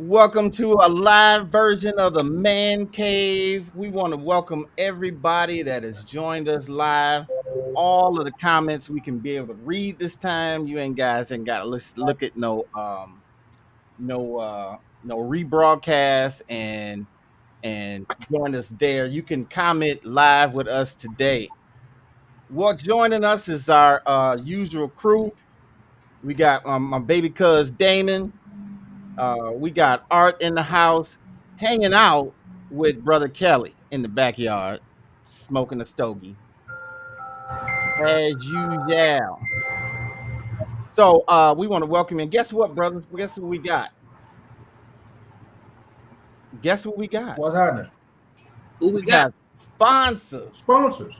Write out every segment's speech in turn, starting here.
Welcome to a live version of the Man Cave. We want to welcome everybody that has joined us live. All of the comments we can be able to read this time. You ain't guys ain't got to look at no rebroadcast and join us there. You can comment live with us today. Well, joining us is our usual crew. We got my baby cuz Damon. We got Art in the house, hanging out with Brother Kelly in the backyard, smoking a stogie, as usual. So we want to welcome in. Guess what, brothers? Guess what we got? Guess what we got? What's happening? Who We we got? got sponsors. Sponsors.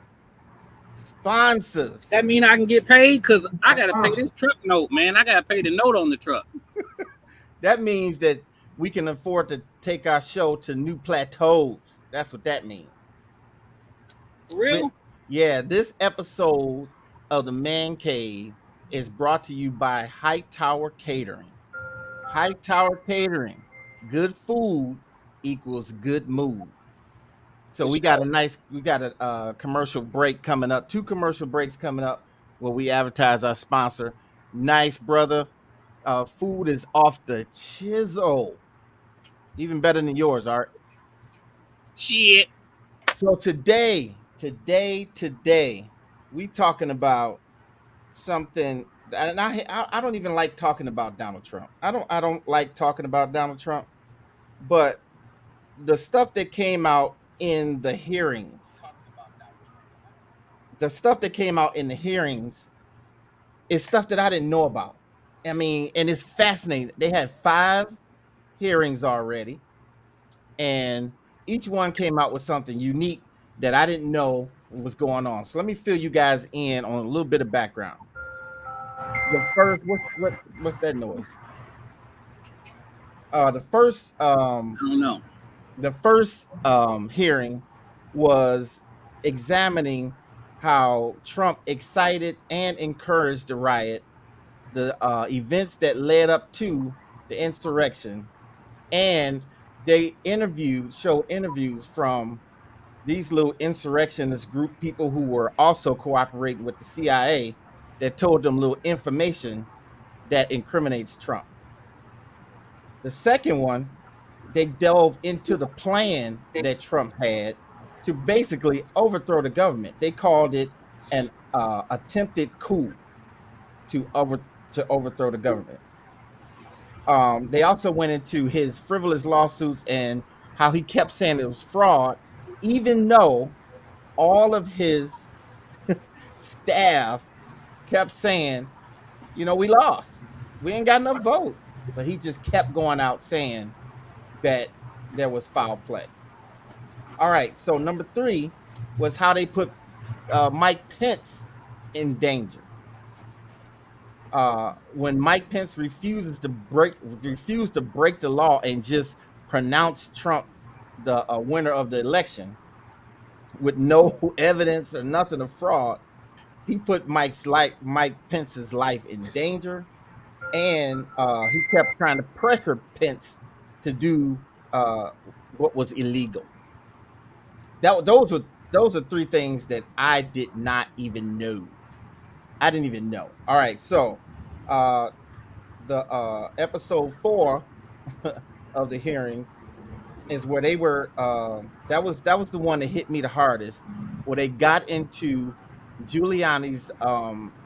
Sponsors. That mean I can get paid? Cause I That's gotta pay sponsors. this truck note, man. I gotta pay the note on the truck. That means that we can afford to take our show to new plateaus. That's what that means. For real? Yeah, this episode of the Man Cave is brought to you by Hightower Catering. Hightower Catering, good food equals good mood. So For we sure. got a commercial break coming up, two commercial breaks coming up where we advertise our sponsor. Nice, brother. Food is off the chisel, even better than yours, Art. Shit. So today, we talking about something, and I don't even like talking about Donald Trump. I don't like talking about Donald Trump, but the stuff that came out in the hearings, the stuff that came out in the hearings is stuff that I didn't know about. I mean, and it's fascinating. They had 5 hearings already, and each one came out with something unique that I didn't know was going on. So let me fill you guys in on a little bit of background. The first, what's that noise? Uh, the first um, I don't know. the first hearing was examining how Trump excited and encouraged the riot, the events that led up to the insurrection, and they showed interviews from these little insurrectionist group people who were also cooperating with the CIA that told them little information that incriminates Trump. The second one, they delve into the plan that Trump had to basically overthrow the government. They called it an attempted coup to overthrow the government. They also went into his frivolous lawsuits and how he kept saying it was fraud, even though all of his staff kept saying, we lost. We ain't got enough votes. But he just kept going out saying that there was foul play. All right. So number 3 was how they put Mike Pence in danger. When Mike Pence refused to break the law and just pronounce Trump the winner of the election with no evidence or nothing of fraud, he put Mike Pence's life in danger, and he kept trying to pressure Pence to do what was illegal. Those are 3 things that I did not even know. I didn't even know. All right, so uh, the episode 4 of the hearings is where they were. That was the one that hit me the hardest, where they got into Giuliani's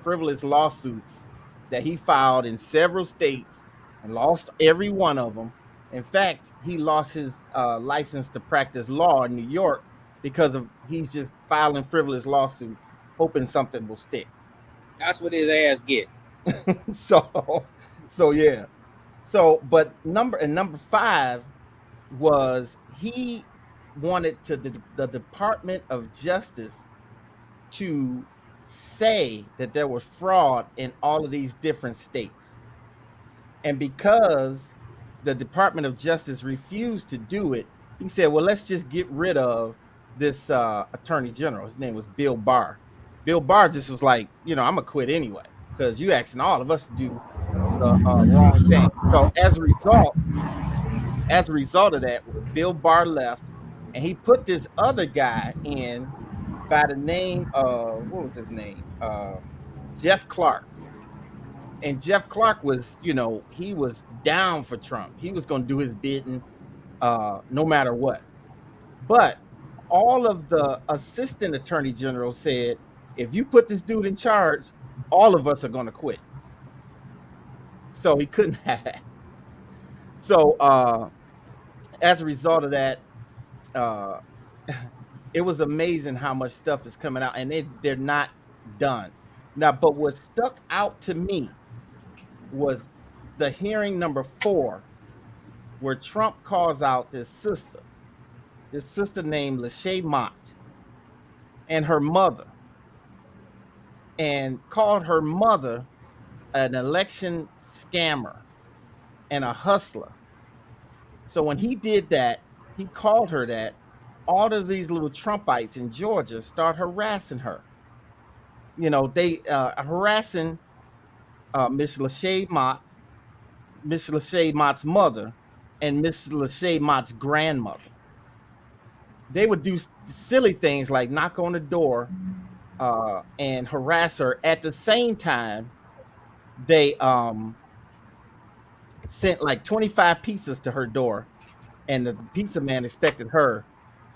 frivolous lawsuits that he filed in several states and lost every one of them. In fact, he lost his license to practice law in New York because of he's just filing frivolous lawsuits, hoping something will stick. That's what his ass get. so, so yeah. So, but number 5 was he wanted the Department of Justice to say that there was fraud in all of these different states. And because the Department of Justice refused to do it, he said, well, let's just get rid of this attorney general. His name was Bill Barr. Bill Barr just was like, I'm going to quit anyway because you asking all of us to do the wrong thing. So as a result, As a result of that, Bill Barr left, and he put this other guy in by the name of, what was his name? Jeff Clark. And Jeff Clark was, he was down for Trump. He was going to do his bidding no matter what. But all of the assistant attorney general said, if you put this dude in charge, all of us are going to quit. So he couldn't have that. So as a result of that, it was amazing how much stuff is coming out, and they're not done now. But what stuck out to me was the hearing number 4, where Trump calls out this sister named Lachey Mott, and her mother, and called her mother an election scammer and a hustler. So when he did that, he called her that, all of these little Trumpites in Georgia start harassing her. They harassing Miss Lachey Mott's mother, and Miss Lachey Mott's grandmother. They would do silly things like knock on the door and harass her. At the same time, they sent like 25 pizzas to her door, and the pizza man expected her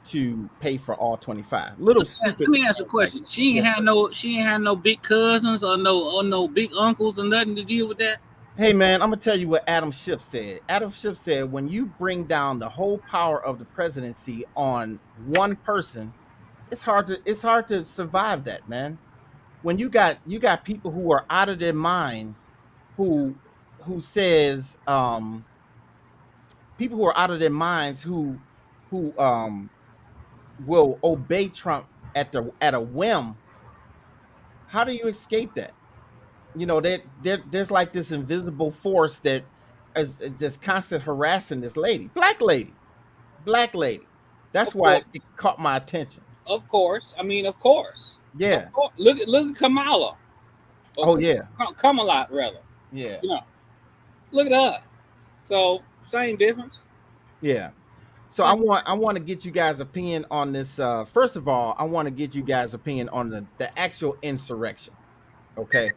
to pay for all 25. Little stupid. Let me ask you a question. She ain't had no big cousins or no big uncles or nothing to deal with that. Hey man, I'm gonna tell you what Adam Schiff said. Adam Schiff said, when you bring down the whole power of the presidency on one person, it's hard to survive that, man. When you got people who are out of their minds, who says people who are out of their minds who will obey Trump at a whim. How do you escape that? There's like this invisible force that is just constant harassing this lady, black lady. That's why it caught my attention. Of course, of course. Yeah. Of course. Look at Kamala. Oh yeah. Kamala rather. Yeah. Look at her. So same difference. Yeah. So I want to get you guys' opinion on this. First of all, I want to get you guys' opinion on the actual insurrection. Okay.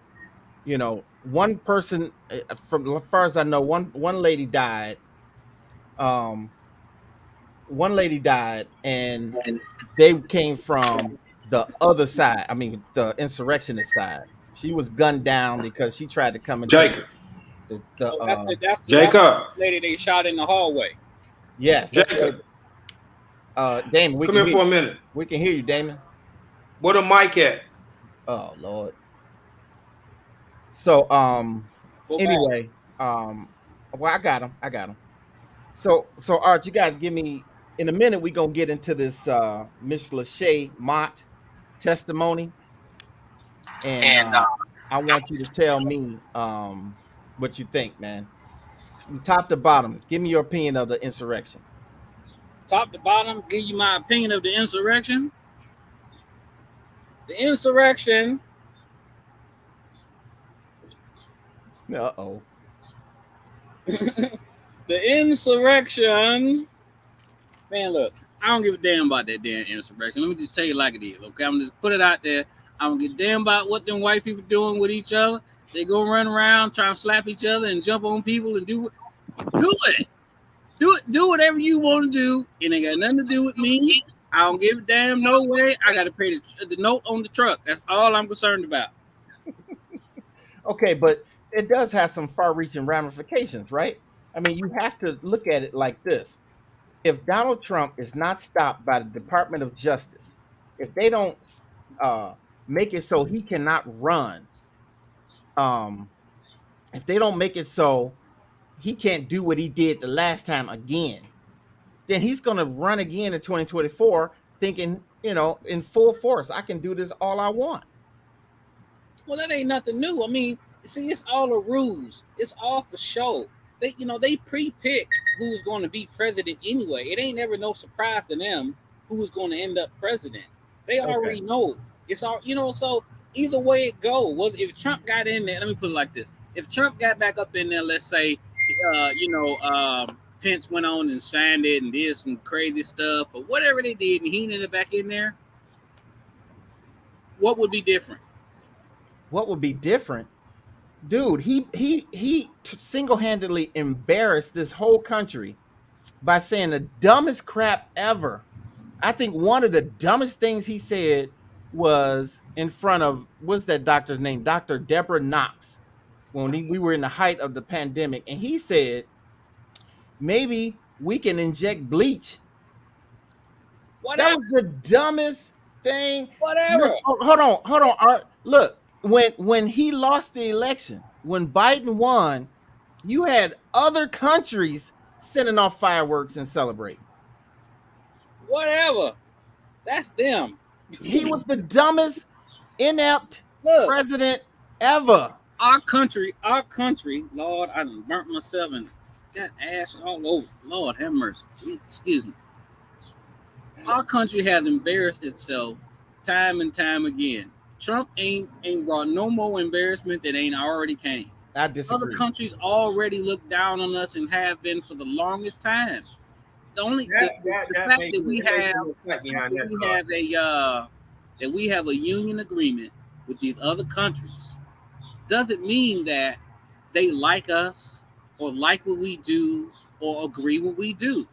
One person, from as far as I know, one lady died. One lady died, and they came from the other side. The insurrectionist side. She was gunned down because she tried to come into Jacob. That's Jacob. The lady they shot in the hallway. Yes, Jacob. Damon, come here for a minute. We can hear you, Damon. Where the mic at? Oh Lord. So anyway, well, I got him. So Art, you gotta give me, in a minute we're gonna get into this Miss Lachey Mott testimony, and I want you to tell me what you think, man. From top to bottom, give me your opinion of the insurrection. Top to bottom, give you my opinion of the insurrection. The insurrection. Uh-oh. The insurrection. Man, look, I don't give a damn about that damn insurrection. Let me just tell you like it is, okay? I'm just put it out there. I don't give a damn about what them white people doing with each other. They go run around, try to slap each other and jump on people and do it. Do whatever you want to do. It ain't got nothing to do with me. I don't give a damn no way. I got to pay the note on the truck. That's all I'm concerned about. Okay, but it does have some far-reaching ramifications, right? You have to look at it like this. If Donald Trump is not stopped by the Department of Justice, if they don't make it so he cannot run, if they don't make it so he can't do what he did the last time again, then he's going to run again in 2024 thinking, in full force, I can do this all I want. Well, that ain't nothing new. See, it's all a ruse. It's all for show. They pre-picked who's going to be president anyway. It ain't never no surprise to them who's going to end up president. They already know. It's all, so either way it go. Well, if Trump got in there, let me put it like this. If Trump got back up in there, let's say, Pence went on and signed it and did some crazy stuff or whatever they did, and he ended up back in there, what would be different? What would be different? Dude, he single-handedly embarrassed this whole country by saying the dumbest crap ever. I think one of the dumbest things he said was in front of, what's that doctor's name? Dr. Deborah Knox, when we were in the height of the pandemic. And he said, maybe we can inject bleach. Whatever. That was the dumbest thing. Whatever. Hold on, Art. Look, when he lost the election, when Biden won, you had other countries sending off fireworks and celebrating. Whatever. That's them. He was the dumbest, inept Look, president ever. our country, Lord, I done burnt myself and got ash all over. Lord have mercy. Jeez, excuse me. Our country has embarrassed itself time and time again. Trump ain't brought no more embarrassment that ain't already came. I Other disagree. countries already look down on us and have been for the longest time. The only the fact that we have a union agreement with these other countries doesn't mean that they like us or like what we do or agree what we do.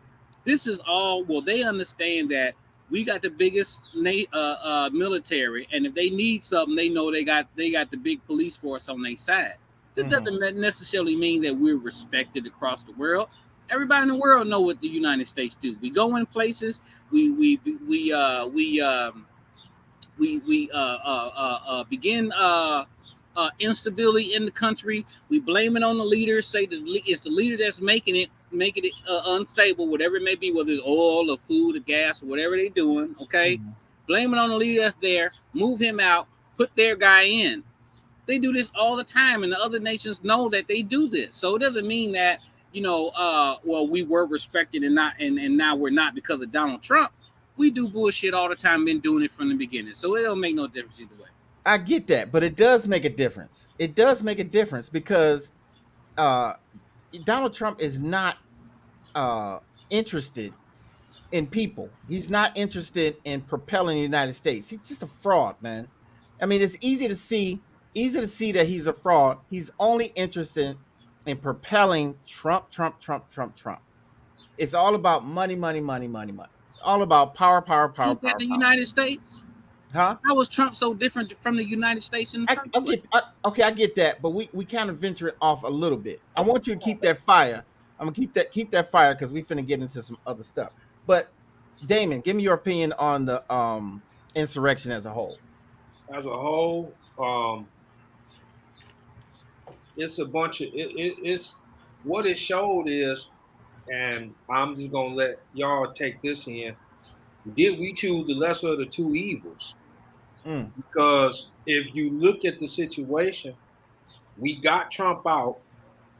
This is all, well, they understand that we got the biggest military, and if they need something, they know they got the big police force on their side. This doesn't necessarily mean that we're respected across the world. Everybody in the world know what the United States do. We go in places, we begin instability in the country. We blame it on the leader. Say that it's the leader that's making it unstable, whatever it may be, whether it's oil or food or gas or whatever they're doing. Okay, blame it on the leader that's there. Move him out. Put their guy in. They do this all the time, and the other nations know that they do this. So it doesn't mean that well, we were respected and now we're not because of Donald Trump. We do bullshit all the time. Been doing it from the beginning, so it don't make no difference either way. I get that, but it does make a difference. It does make a difference because Donald Trump is not interested in people. He's not interested in propelling the United States. He's just a fraud, man. I mean, it's easy to see that he's a fraud. He's only interested in propelling Trump. It's all about money. All about power. The United States? Huh? How was Trump so different from the United States? I get that, but we kind of venture it off a little bit. I want you to keep that fire. I'm gonna keep that fire because we finna get into some other stuff. But Damon, give me your opinion on the insurrection as a whole. As a whole, it's a bunch of it's what it showed is, and I'm just gonna let y'all take this in. Did we choose the lesser of the two evils? Because if you look at the situation, we got Trump out.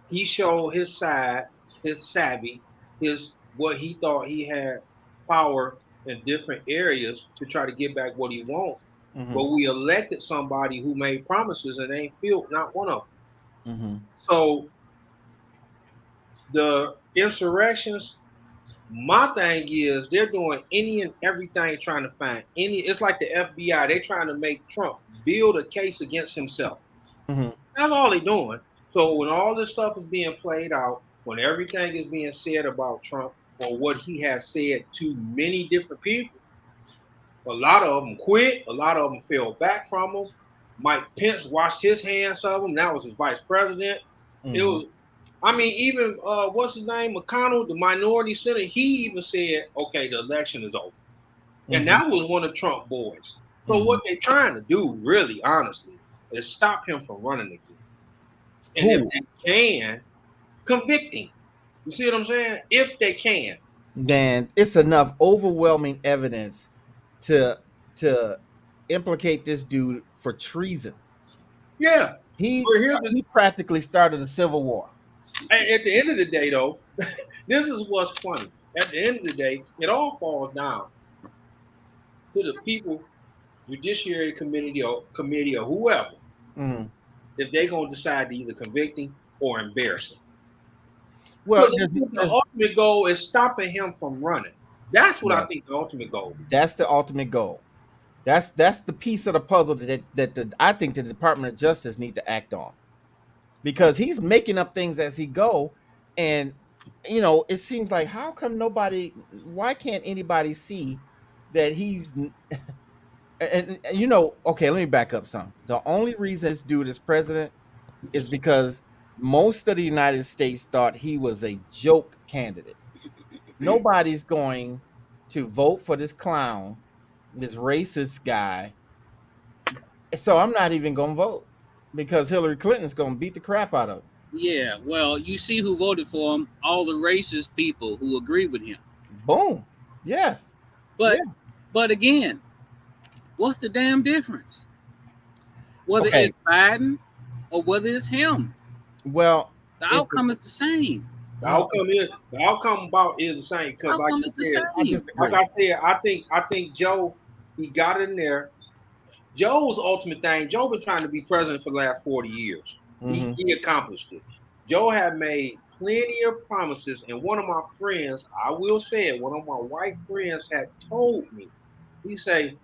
He showed his side, his savvy, his what he thought he had power in different areas to try to get back what he wants. But we elected somebody who made promises and ain't filled not one of them. So the insurrections, my thing is they're doing any and everything trying to find any. It's like the FBI. They're trying to make Trump build a case against himself. That's all they're doing. So when all this stuff is being played out, when everything is being said about Trump or what he has said to many different people, a lot of them quit. A lot of them fell back from him. Mike Pence washed his hands of him. That was his vice president. It was. I mean, even what's his name, McConnell, the minority senator, he even said, "Okay, the election is over," and that was one of Trump boys. So what they're trying to do, really, honestly, is stop him from running again. And if they can, convict him. You see what I'm saying? If they can, man, it's enough overwhelming evidence to implicate this dude for treason. Yeah, he practically started a civil war. At the end of the day, though, this is what's funny. At the end of the day, it all falls down to the people, judiciary committee or whoever, if they're gonna decide to either convict him or embarrass him. Well, ultimate goal is stopping him from running. That's what I think the ultimate goal is. That's the ultimate goal. That's the piece of the puzzle that I think the Department of Justice need to act on, because he's making up things as he go, and it seems like, why can't anybody see that he's and okay, let me back up some. The only reason this dude is president is because most of the United States thought he was a joke candidate. Nobody's going to vote for this clown, this racist guy. So I'm not even going to vote, because Hillary Clinton's going to beat the crap out of him. Yeah, well, you see who voted for him, all the racist people who agree with him. Boom. Yes. But again, what's the damn difference? Whether it's Biden or whether it's him. Well, the outcome is the same. The outcome about is the same, because like I said, I think Joe, he got in there. Joe's ultimate thing, Joe been trying to be president for the last 40 years. Mm-hmm. He accomplished it. Joe had made plenty of promises, and one of my friends, I will say it, one of my white friends had told me, he say,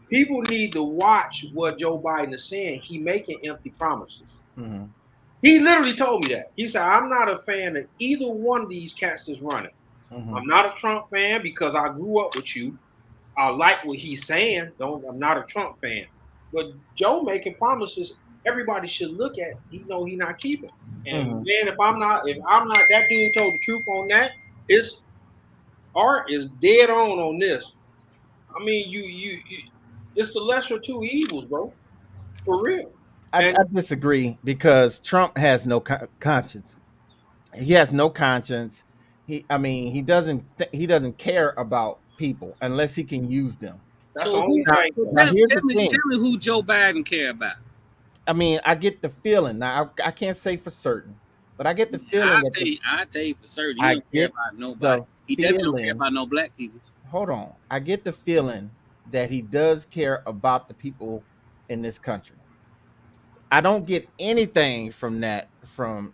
people need to watch what Joe Biden is saying. He making empty promises. Mm-hmm. He literally told me that. He said, I'm not a fan of either one of these cats that's running. Mm-hmm. I'm not a Trump fan because I grew up with you. I like what he's saying. I'm not a Trump fan. But Joe making promises everybody should look at, he's not keeping. And man, if I'm not that dude told the truth on that, Art is dead on this. I mean, you it's the lesser of two evils, bro. For real. I disagree, because Trump has no conscience. He has no conscience. He doesn't care about people unless he can use them. That's the only thing. Tell me who Joe Biden care about. I mean, I get the feeling. Now, I can't say for certain, but I get the feeling. I tell you for certain. He don't care about nobody. He definitely don't care about no black people. Hold on. I get the feeling that he does care about the people in this country. I don't get anything from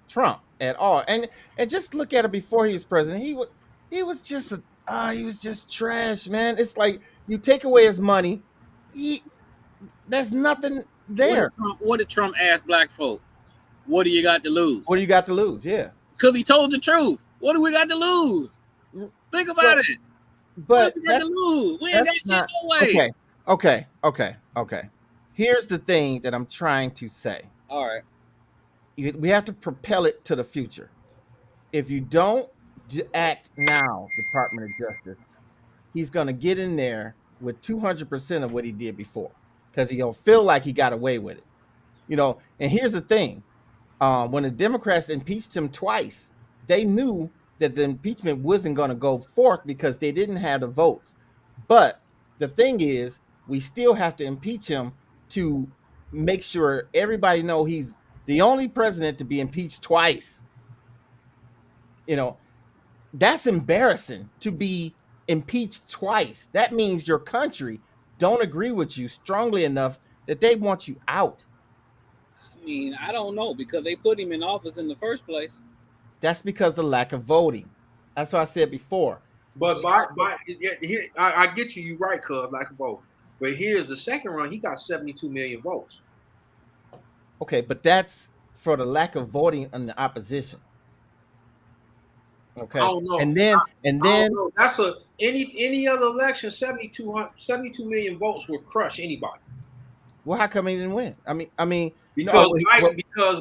Trump at all. And just look at it before he was president. He was just trash, man. It's like you take away his money, there's nothing there. What did Trump ask black folk? What do you got to lose? What do you got to lose? Yeah. Because he told the truth. What do we got to lose? Think about it. But what do we got to lose? We ain't got shit no way. Okay. Here's the thing that I'm trying to say. All right. We have to propel it to the future. If you don't act now, Department of Justice, he's going to get in there with 200% of what he did before, because he'll feel like he got away with it. And here's the thing. When the Democrats impeached him twice, they knew that the impeachment wasn't going to go forth because they didn't have the votes. But the thing is, we still have to impeach him to make sure everybody know he's the only president to be impeached twice. That's embarrassing, to be impeached twice. That means your country don't agree with you strongly enough that they want you out. I mean, I don't know, because they put him in office in the first place. That's because of the lack of voting. That's what I said before. But here, I get you. You're right, cuz lack of vote. But here's the second run. He got 72 million votes. Okay, but that's for the lack of voting in the opposition. Okay. I don't know. And then that's any other election, 72 million votes would crush anybody. Well, how come he didn't win? I mean because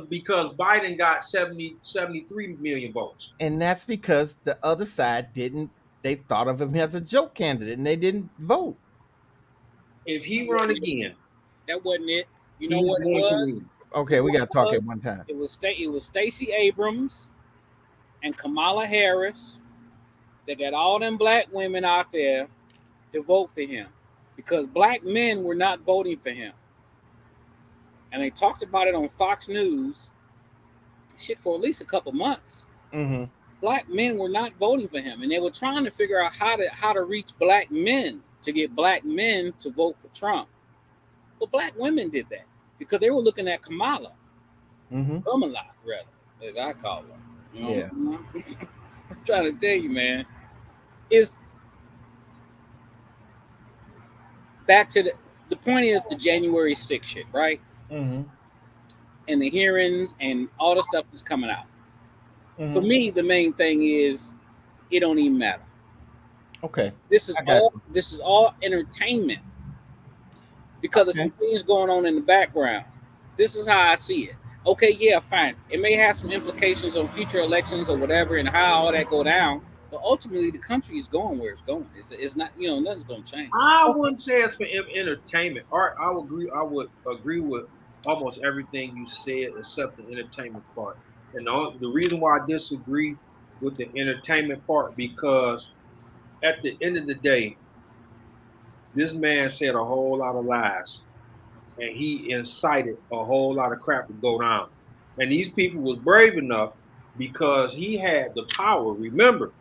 Biden got 73 million votes. And that's because the other side they thought of him as a joke candidate and they didn't vote. If he run again, that wasn't it. You know what it was? Okay, we got to talk at one time. It was Stacey Abrams and Kamala Harris that got all them black women out there to vote for him, because black men were not voting for him. And they talked about it on Fox News for at least a couple months. Mm-hmm. Black men were not voting for him, and they were trying to figure out how to reach black men to get black men to vote for Trump. But black women did that because they were looking at Kamala, mm-hmm. Kamala, rather, as I call her. You know Yeah. what I'm saying? I'm trying to tell you, man. It's back to the point is the January 6th shit, right? Mm-hmm. And the hearings and all the stuff that's coming out. For Mm-hmm. me, the main thing is it don't even matter. Okay. This is I got all you. this is all entertainment because there's Okay. some things going on in the background. This is how I see it. Okay, yeah, fine. It may have some implications on future elections or whatever and how all that go down, but ultimately the country is going where it's going. It's not, nothing's going to change. I Okay. wouldn't say it's for entertainment. Art, I would agree. I would agree with almost everything you said except the entertainment part. And the reason why I disagree with the entertainment part because at the end of the day, this man said a whole lot of lies, and he incited a whole lot of crap to go down. And these people was brave enough because he had the power. Remember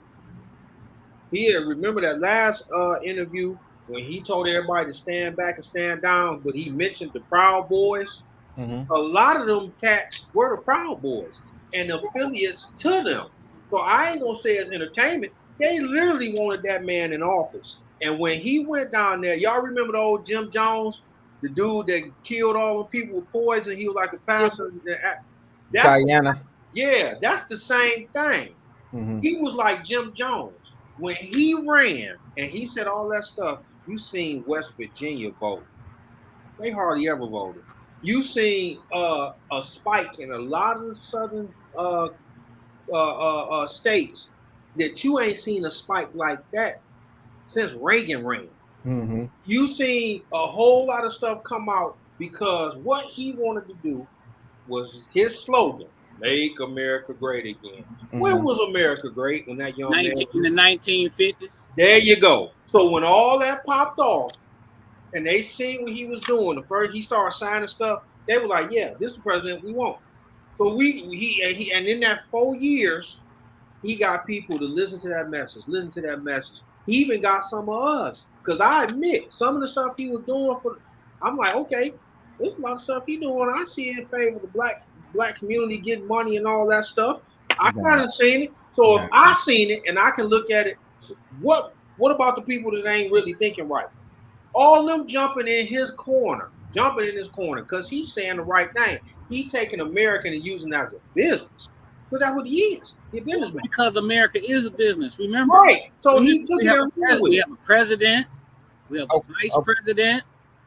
that last interview when he told everybody to stand back and stand down, but he mentioned the Proud Boys. Mm-hmm. A lot of them cats were the Proud Boys and affiliates to them. So I ain't gonna say it's entertainment. They literally wanted that man in office. And when he went down there, y'all remember the old Jim Jones, the dude that killed all the people with poison? He was like a Yeah, pastor. That's Guyana. yeah, that's the same thing. Mm-hmm. He was like Jim Jones. When he ran and he said all that stuff, you seen West Virginia vote. They hardly ever voted. You seen a spike in a lot of the southern states that you ain't seen a spike like that since Reagan ran. Mm-hmm. You seen a whole lot of stuff come out because what he wanted to do was his slogan, "Make America Great Again." When Mm-hmm. was America great? When that young man? 1950s. There you go. So when all that popped off, and they seen what he was doing, the first he started signing stuff, they were like, "Yeah, this is the president we want." So and in that 4 years, he got people to listen to that message, listen to that message. He even got some of us, because I admit some of the stuff he was doing I'm like, okay, there's a lot of stuff he doing. I see in favor of the black community getting money and all that stuff. I kind Got of seen it. So if got I seen it and I can look at it, what about the people that ain't really thinking right? All them jumping in his corner, because he's saying the right thing. He taking American and using it as a business. Because that's what he is. He's a businessman. Because America is a business. Remember, Right. So he we took it have, and ran with we it. have a president, we have a Okay. vice president,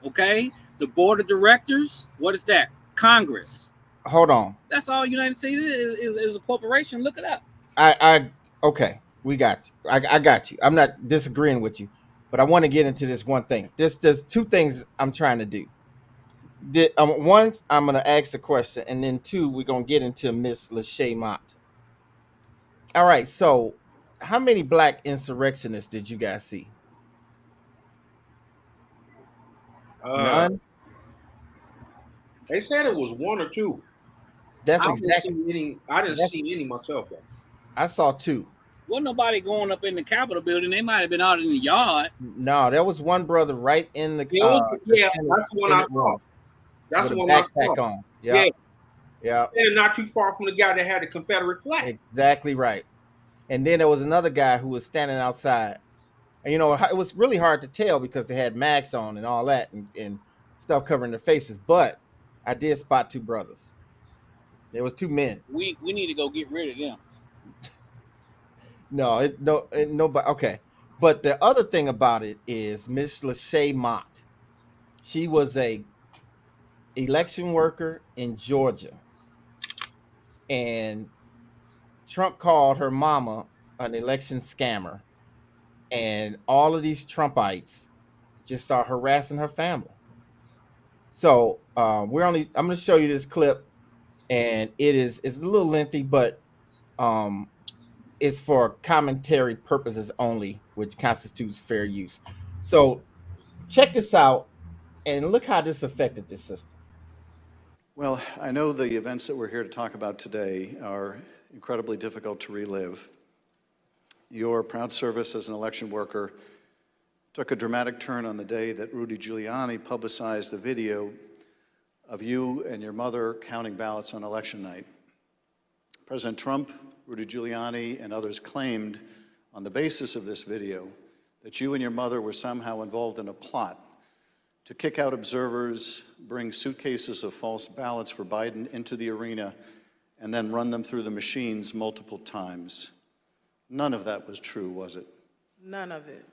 okay? The board of directors, what is that? Congress. Hold on. That's all United States is a corporation. Look it up. Okay. We got you. I got you. I'm not disagreeing with you, but I want to get into this one thing. There's two things I'm trying to do. One, I'm gonna ask the question, and then two, we're gonna get into Miss Lachey Mott. All right. So, how many black insurrectionists did you guys see? Uh, None. they said it was one or two. That's I didn't exactly. see any. I didn't That's, see any myself though. I saw two. Wasn't nobody going up in the Capitol building. They might have been out in the yard. No, there was one brother right in the Yeah, Senate, that's the one I Senate saw. room That's with the a one I backpack saw. on. Yeah, Yeah, yeah, and not too far from the guy that had the Confederate flag. exactly right. And then there was another guy who was standing outside, and it was really hard to tell because they had masks on and all that, and stuff covering their faces. But I did spot two brothers. There was two men. We need to go get rid of them. No, nobody. Okay, but the other thing about it is Miss Lachey Mott. She was a election worker in Georgia, and Trump called her mama an election scammer, and all of these Trumpites just start harassing her family. So I'm going to show you this clip, and it's a little lengthy, but um, it's for commentary purposes only, which constitutes fair use. So check this out, and look how this affected the system. Well, I know the events that we're here to talk about today are incredibly difficult to relive. Your proud service as an election worker took a dramatic turn on the day that Rudy Giuliani publicized a video of you and your mother counting ballots on election night. President Trump, Rudy Giuliani, and others claimed on the basis of this video that you and your mother were somehow involved in a plot to kick out observers, bring suitcases of false ballots for Biden into the arena, and then run them through the machines multiple times. None of that was true, was it? None of it.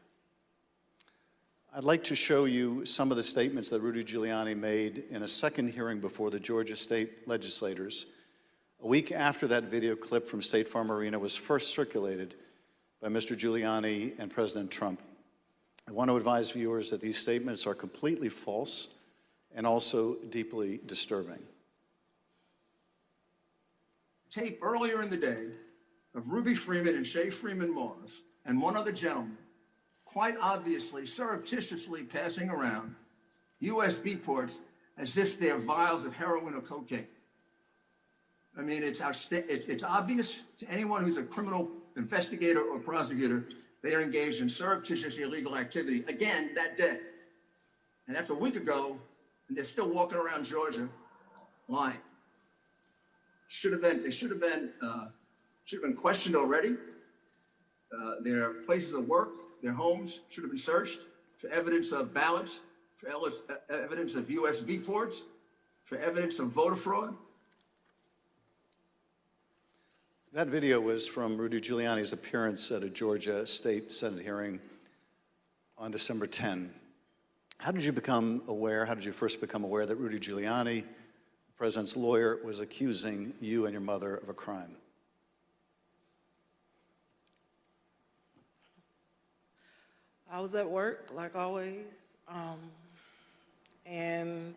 I'd like to show you some of the statements that Rudy Giuliani made in a second hearing before the Georgia state legislators, a week after that video clip from State Farm Arena was first circulated by Mr. Giuliani and President Trump. I want to advise viewers that these statements are completely false and also deeply disturbing. Tape earlier in the day of Ruby Freeman and Shay Freeman Moss and one other gentleman quite obviously surreptitiously passing around USB ports as if they're vials of heroin or cocaine. I mean, it's obvious to anyone who's a criminal investigator or prosecutor they are engaged in surreptitious illegal activity again that day. And that's a week ago, and they're still walking around Georgia lying. They should have been questioned already. Their places of work, their homes should have been searched for evidence of ballots, for evidence of USB ports, for evidence of voter fraud. That video was from Rudy Giuliani's appearance at a Georgia State Senate hearing on December 10. How did you first become aware that Rudy Giuliani, the president's lawyer, was accusing you and your mother of a crime? I was at work, like always, and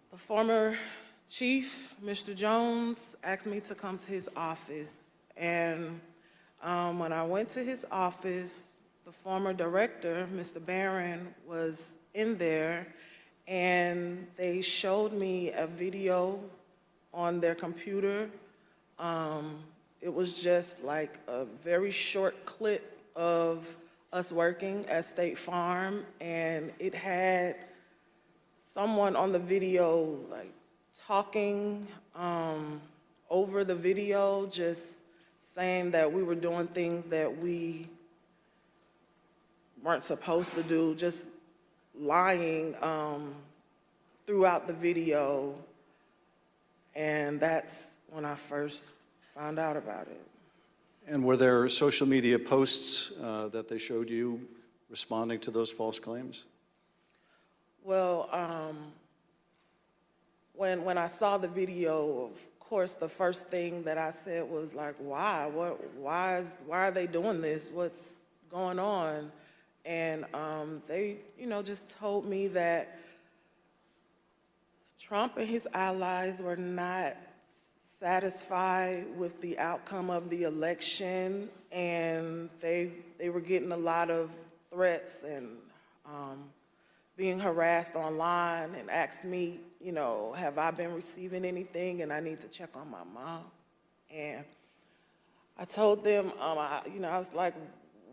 the former chief, Mr. Jones, asked me to come to his office. And when I went to his office, the former director, Mr. Barron, was in there, and they showed me a video on their computer. It was just like a very short clip of us working at State Farm, and it had someone on the video like talking over the video, just saying that we were doing things that we weren't supposed to do, just lying throughout the video. And that's when I first found out about it. And were there social media posts that they showed you responding to those false claims? Well, when I saw the video, of course, the first thing that I said was like, why? Why are they doing this? What's going on? And they, just told me that Trump and his allies were not satisfied with the outcome of the election, and they were getting a lot of threats and being harassed online, and asked me, have I been receiving anything, and I need to check on my mom. And I told them, I was like,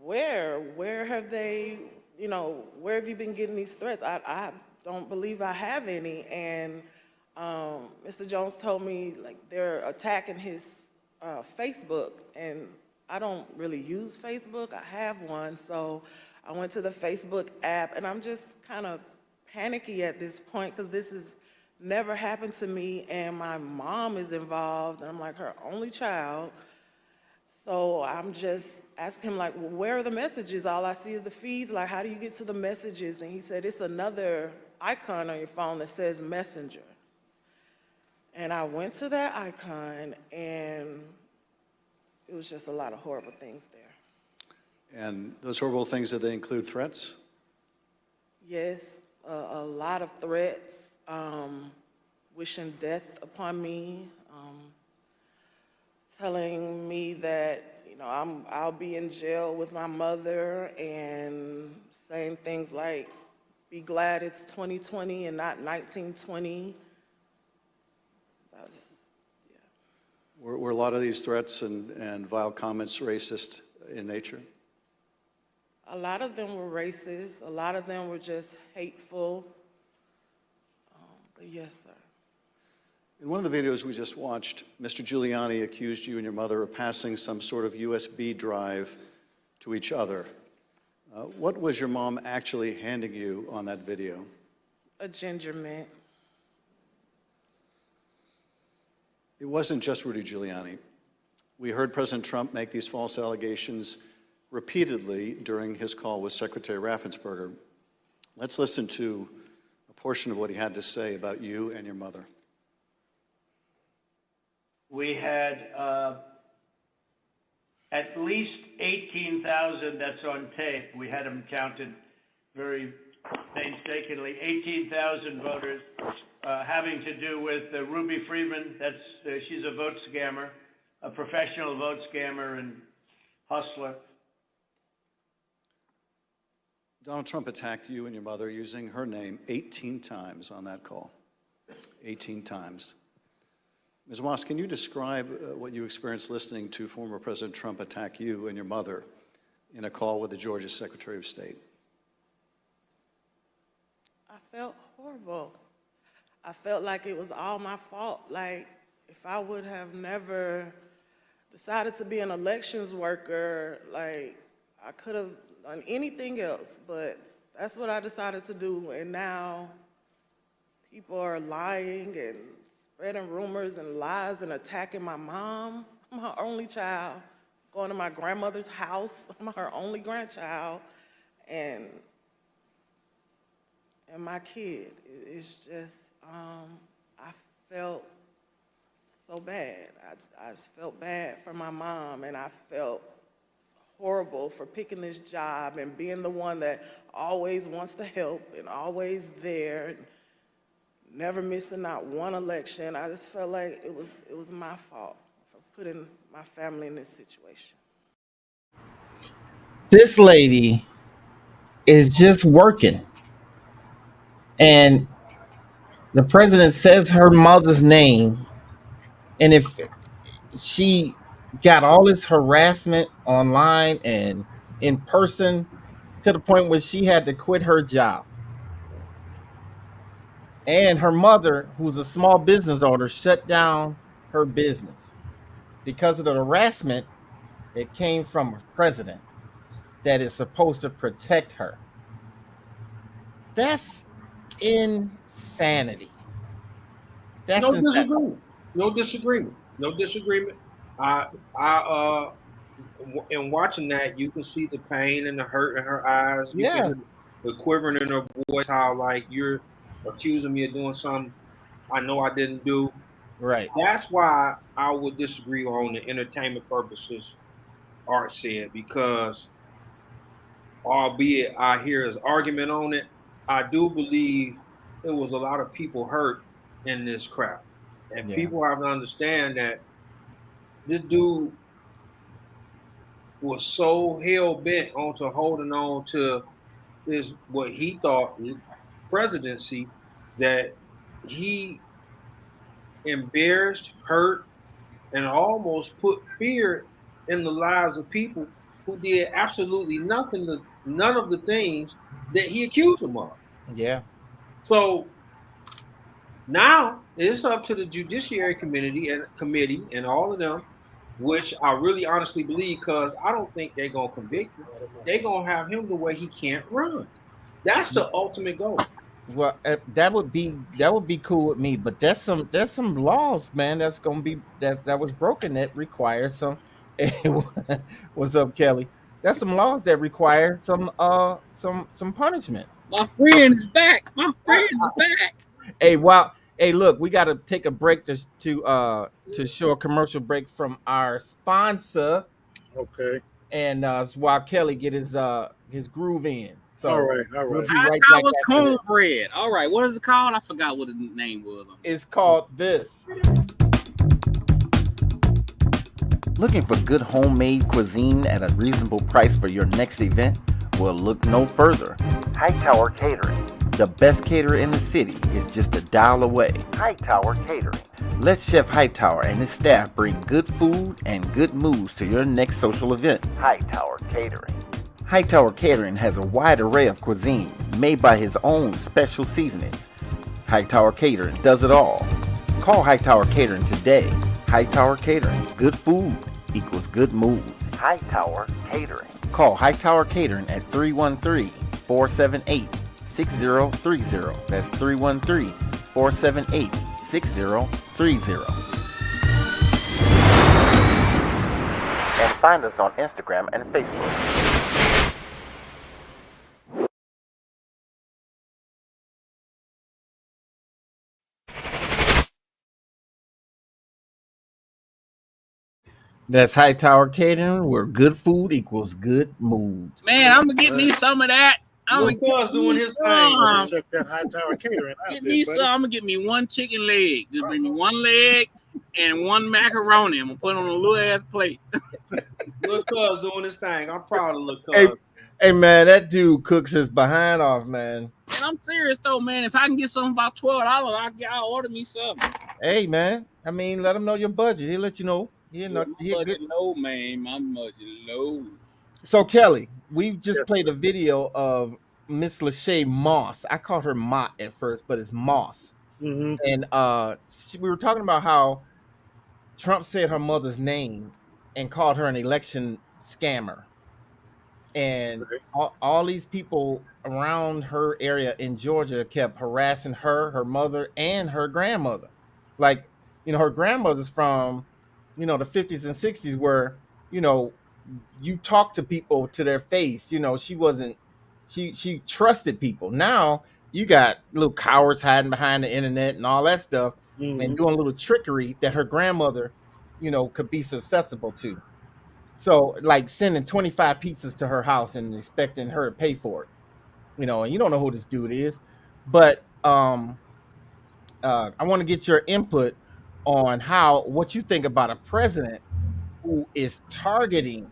where have they, where have you been getting these threats? I don't believe I have any. And Mr. Jones told me, like, they're attacking his Facebook, and I don't really use Facebook. I have one, so I went to the Facebook app, and I'm just kind of panicky at this point because this has never happened to me, and my mom is involved, and I'm like her only child. So I'm just asking him, like, well, where are the messages? All I see is the feeds. Like, how do you get to the messages? And he said, it's another icon on your phone that says Messenger. And I went to that icon, and it was just a lot of horrible things there. And those horrible things, did they include threats? Yes, a lot of threats, wishing death upon me, telling me that, I'll be in jail with my mother, and saying things like, be glad it's 2020 and not 1920. Were a lot of these threats and vile comments racist in nature? A lot of them were racist. A lot of them were just hateful. But yes, sir. In one of the videos we just watched, Mr. Giuliani accused you and your mother of passing some sort of USB drive to each other. What was your mom actually handing you on that video? A ginger mint. It wasn't just Rudy Giuliani. We heard President Trump make these false allegations repeatedly during his call with Secretary Raffensperger. Let's listen to a portion of what he had to say about you and your mother. We had at least 18,000, that's on tape. We had them counted very painstakingly, 18,000 voters having to do with Ruby Freeman. She's a vote scammer, a professional vote scammer and hustler. Donald Trump attacked you and your mother using her name 18 times on that call. 18 times. Ms. Moss, can you describe what you experienced listening to former President Trump attack you and your mother in a call with the Georgia Secretary of State? I felt horrible. I felt like it was all my fault. Like, if I would have never decided to be an elections worker, like, I could have done anything else, but that's what I decided to do. And now people are lying and spreading rumors and lies and attacking my mom. I'm her only child. Going to my grandmother's house. I'm her only grandchild. And my kid. It's just, I felt so bad. I just felt bad for my mom, and I felt horrible for picking this job and being the one that always wants to help and always there, and never missing out one election. I just felt like it was my fault for putting my family in this situation. This lady is just working. And the president says her mother's name. And if she got all this harassment online and in person to the point where she had to quit her job. And her mother, who's a small business owner, shut down her business because of the harassment that came from a president that is supposed to protect her. That's insanity. That's No insanity. disagreement. No disagreement. No disagreement. In watching that, you can see the pain and the hurt in her eyes. You can hear the quivering in her voice, how like you're accusing me of doing something I know I didn't do. Right. That's why I would disagree on the entertainment purposes, Art said, because albeit I hear his argument on it, I do believe there was a lot of people hurt in this crap. And people have to understand that this dude was so hell-bent onto holding on to this, what he thought presidency, that he embarrassed, hurt, and almost put fear in the lives of people who did absolutely nothing, none of the things that he accused him of. Yeah. So now it's up to the Judiciary Committee and all of them, which I really honestly believe, because I don't think they're gonna convict him. They're gonna have him the way he can't run. That's the ultimate goal. Well, that would be cool with me, but there's some laws, man, that's gonna be that was broken that require some. What's up, Kelly? There's some laws that require some punishment. My friend is back. My friend is back. Hey, look, we got to take a break to show a commercial break from our sponsor. Okay. And while Kelly get his groove in. So all right. We'll be High right Tower's back cornbread. All right, what is it called? I forgot what the name was. It's called this. Looking for good homemade cuisine at a reasonable price for your next event? Well, look no further. Hightower Catering. The best caterer in the city is just a dial away. Hightower Catering. Let Chef Hightower and his staff bring good food and good moves to your next social event. Hightower Catering. Hightower Catering has a wide array of cuisine made by his own special seasonings. Hightower Catering does it all. Call Hightower Catering today. Hightower Catering. Good food equals good mood. Hightower Catering. Call Hightower Catering at 313-478-6030. That's 313-478-6030. And find us on Instagram and Facebook. That's Hightower Catering, where good food equals good mood. Man, I'm gonna get me some of that. I'm Look gonna Cuz doing his thing. some. Check that Hightower Catering out Get there, me buddy. some. I'm gonna get me one chicken leg. Just bring me one leg and one macaroni. I'm gonna put it on a little ass plate. Look Cuz doing his thing. I'm proud of Look Cuz. Hey man, that dude cooks his behind off, man. And I'm serious though, man. If I can get something about $12, I'll order me something. Hey man, I mean, let him know your budget. He'll let you know. He'll My he'll budget good. low, man. My budget low. So Kelly, we just Yes. played a video of Miss Lachey Moss. I called her Mott at first, but it's Moss. Mm-hmm. And we were talking about how Trump said her mother's name and called her an election scammer. And Okay. all these people around her area in Georgia kept harassing her, her mother, and her grandmother. Like, her grandmother's from, the 50s and 60s where, you talk to people to their face. She trusted people. Now you got little cowards hiding behind the internet and all that stuff and doing a little trickery that her grandmother, could be susceptible to. So, like sending 25 pizzas to her house and expecting her to pay for it, and you don't know who this dude is. But I want to get your input on what you think about a president who is targeting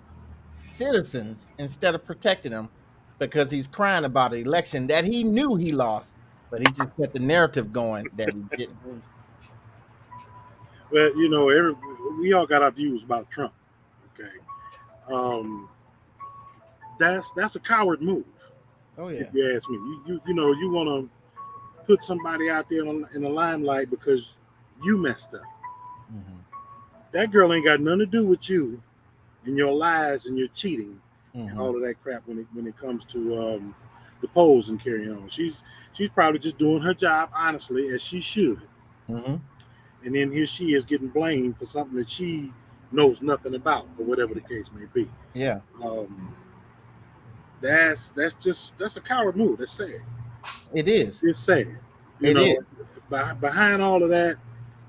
citizens instead of protecting them because he's crying about an election that he knew he lost, but he just kept the narrative going that he didn't. Well, we all got our views about Trump. Okay. That's a coward move. Oh yeah. If you ask me, you want to put somebody out there in the limelight because you messed up. Mm-hmm. That girl ain't got nothing to do with you and your lies and your cheating and Mm-hmm. all of that crap when it comes to the polls and carrying on. She's probably just doing her job honestly as she should. Mm-hmm. And then here she is getting blamed for something that she knows nothing about, or whatever the case may be. Yeah. That's a coward move. That's sad. It is. It's sad. It is. Behind all of that,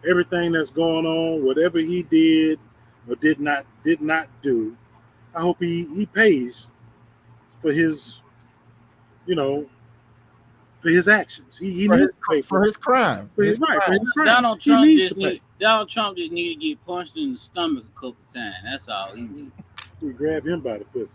everything that's going on, whatever he did or did not do, I hope he pays for his, for his actions. He needs to pay for his crime. for his crime. crime. Donald He Trump needs just to pay. need Donald Trump just need to get punched in the stomach a couple times. That's all he needs. We grab him by the pussy.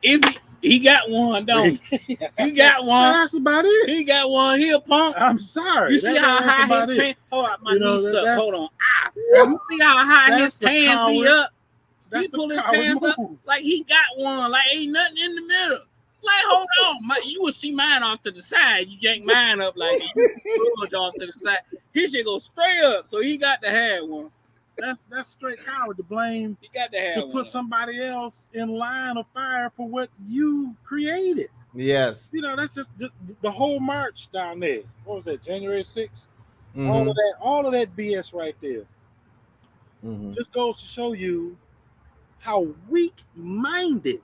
If he got one, don't he? He got one. That's about it. He got one. He a punk. I'm sorry. You see how That's high about his it. pants? Hold on, my You know, knee stuck. that's- Hold on. You see how high his That's a pants be coward. up? He That's a pull his coward pants up move. like he got one. Like ain't nothing in the middle. Like hold on, you will see mine off to the side. You yank mine up like you pull it off to the side. He should go straight up. So he got to have one. That's straight coward to blame He got to have to one. put somebody else in line of fire for what you created. Yes. That's just the whole march down there. What was that? January 6th? Mhm. All of that BS right there Mhm. just goes to show you how weak-minded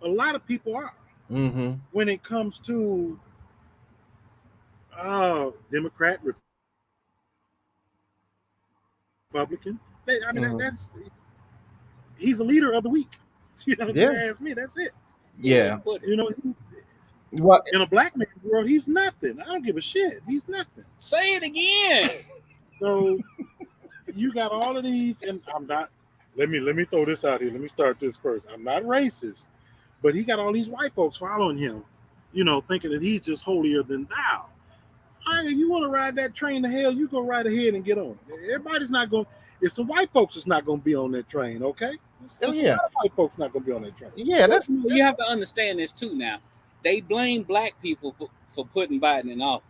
a lot of people are Mhm. when it comes to Democrat, Republican. That's he's a leader of the week. If Yeah. you ask me, that's it. Yeah. Put it. What? In a black man's world, he's nothing. I don't give a shit. He's nothing. Say it again. So you got all of these, and I'm not. Let me throw this out here. Let me start this first. I'm not racist, but he got all these white folks following him, thinking that he's just holier than thou. You want to ride that train to hell? You go right ahead and get on it. Everybody's not going. It's some white folks that's not going to be on that train. Okay. Oh, It's yeah. a lot of white folks not going to be on that train. Yeah, that's You have to understand this too now. They blame black people for putting Biden in office.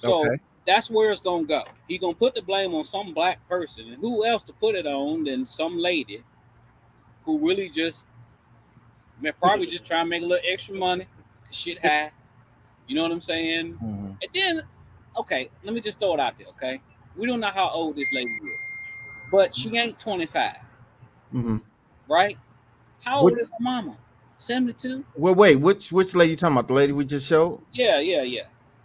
So Okay. that's where it's gonna go. He gonna put the blame on some black person, and who else to put it on than some lady who really just probably just trying to make a little extra money, shit high. You know what I'm saying? Mhm. And then, okay, let me just throw it out there. Okay, we don't know how old this lady is, but she ain't 25, Mhm. right? How What? old is her mama? 72? Well, wait. Which lady you talking about? The lady we just showed? Yeah.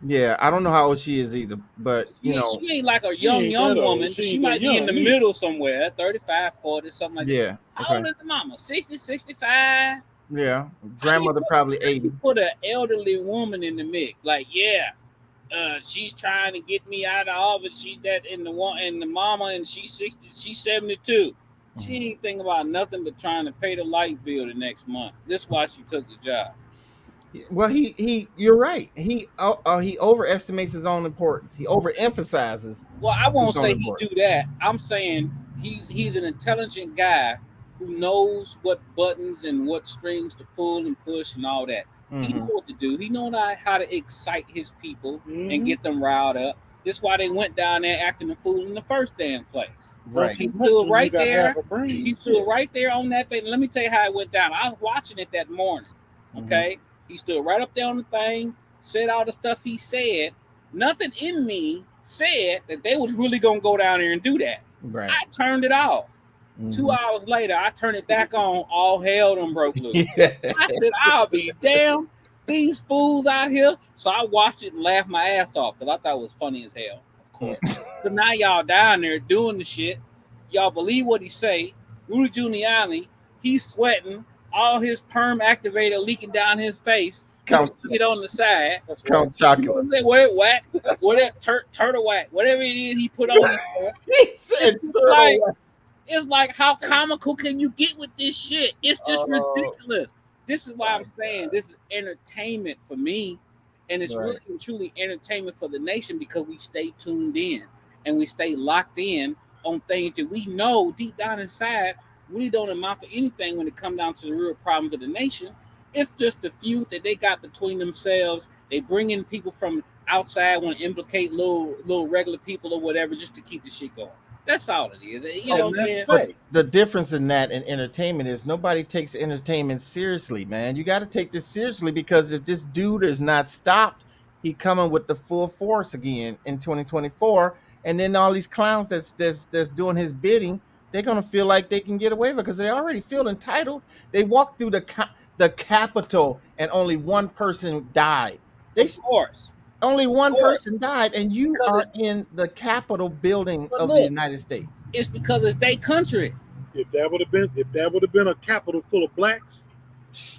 Yeah, I don't know how old she is either, but She ain't like a She ain't young that old. woman. She She ain't that might be in young the either. middle somewhere, 35, 40, something like that. yeah. How Okay. old is the mama? 60, 65? Yeah. Grandmother probably 80. Put an elderly woman in the mix. Like, yeah, she's trying to get me out of office. She that in the one and the mama, and she's 60, she's 72. She ain't thinking about nothing but trying to pay the light bill the next month. This is why she took the job. Well, you're right. He overestimates his own importance. He overemphasizes Well, I won't his own say he importance. do that. I'm saying he's an intelligent guy who knows what buttons and what strings to pull and push and all that. He know what to do. He know how to excite his people and get them riled up. That's why they went down there acting a fool in the first damn place. Right. He stood right You got there. half a brain. He stood right there on that thing. Let me tell you how it went down. I was watching it that morning. Okay, he stood right up there on the thing, said all the stuff he said. Nothing in me said that they was really gonna go down there and do that. Right. I turned it off. 2 hours later, I turned it back on. All hell done broke loose. I said, I'll be damned. These fools out here. So I watched it and laughed my ass off because I thought it was funny as hell, of course. So now y'all down there doing the shit. Y'all believe what he say. Rudy Giuliani, he's sweating. All his perm activator leaking down his face. Count Get on the side. Count chocolate. Whatever, turtle whack, whatever it is he put on. He said It's like, how comical can you get with this shit? It's just ridiculous. This is why I'm saying this is entertainment for me, and it's really and truly entertainment for the nation because we stay tuned in and we stay locked in on things that we know deep down inside really don't amount to anything when it comes down to the real problems of the nation. It's just the feud that they got between themselves. They bring in people from outside, want to implicate little regular people or whatever just to keep the shit going. That's all it is. You know what I'm saying? But the difference in that and entertainment is nobody takes entertainment seriously, man. You got to take this seriously because if this dude is not stopped, he coming with the full force again in 2024. And then all these clowns that's doing his bidding, they're gonna feel like they can get away with it because they already feel entitled. They walked through the Capitol and only one person died. Of course. Only one person died, and you are in the Capitol building of the United States. It's because it's their country. If that would have been a Capitol full of blacks,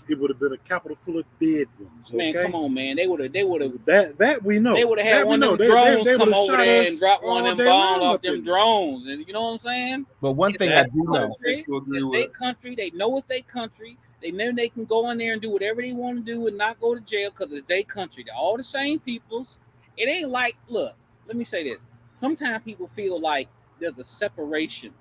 it would have been a Capitol full of dead ones. Man, come on, man. They would have that we know. They would have had one of them drones come over there and drop one of them bombs off them drones. And you know what I'm saying? But one thing I do know, it's their country. They know it's their country. They know they can go in there and do whatever they want to do and not go to jail because it's their country. They're all the same peoples. It ain't like, look, let me say this. Sometimes people feel like there's a separation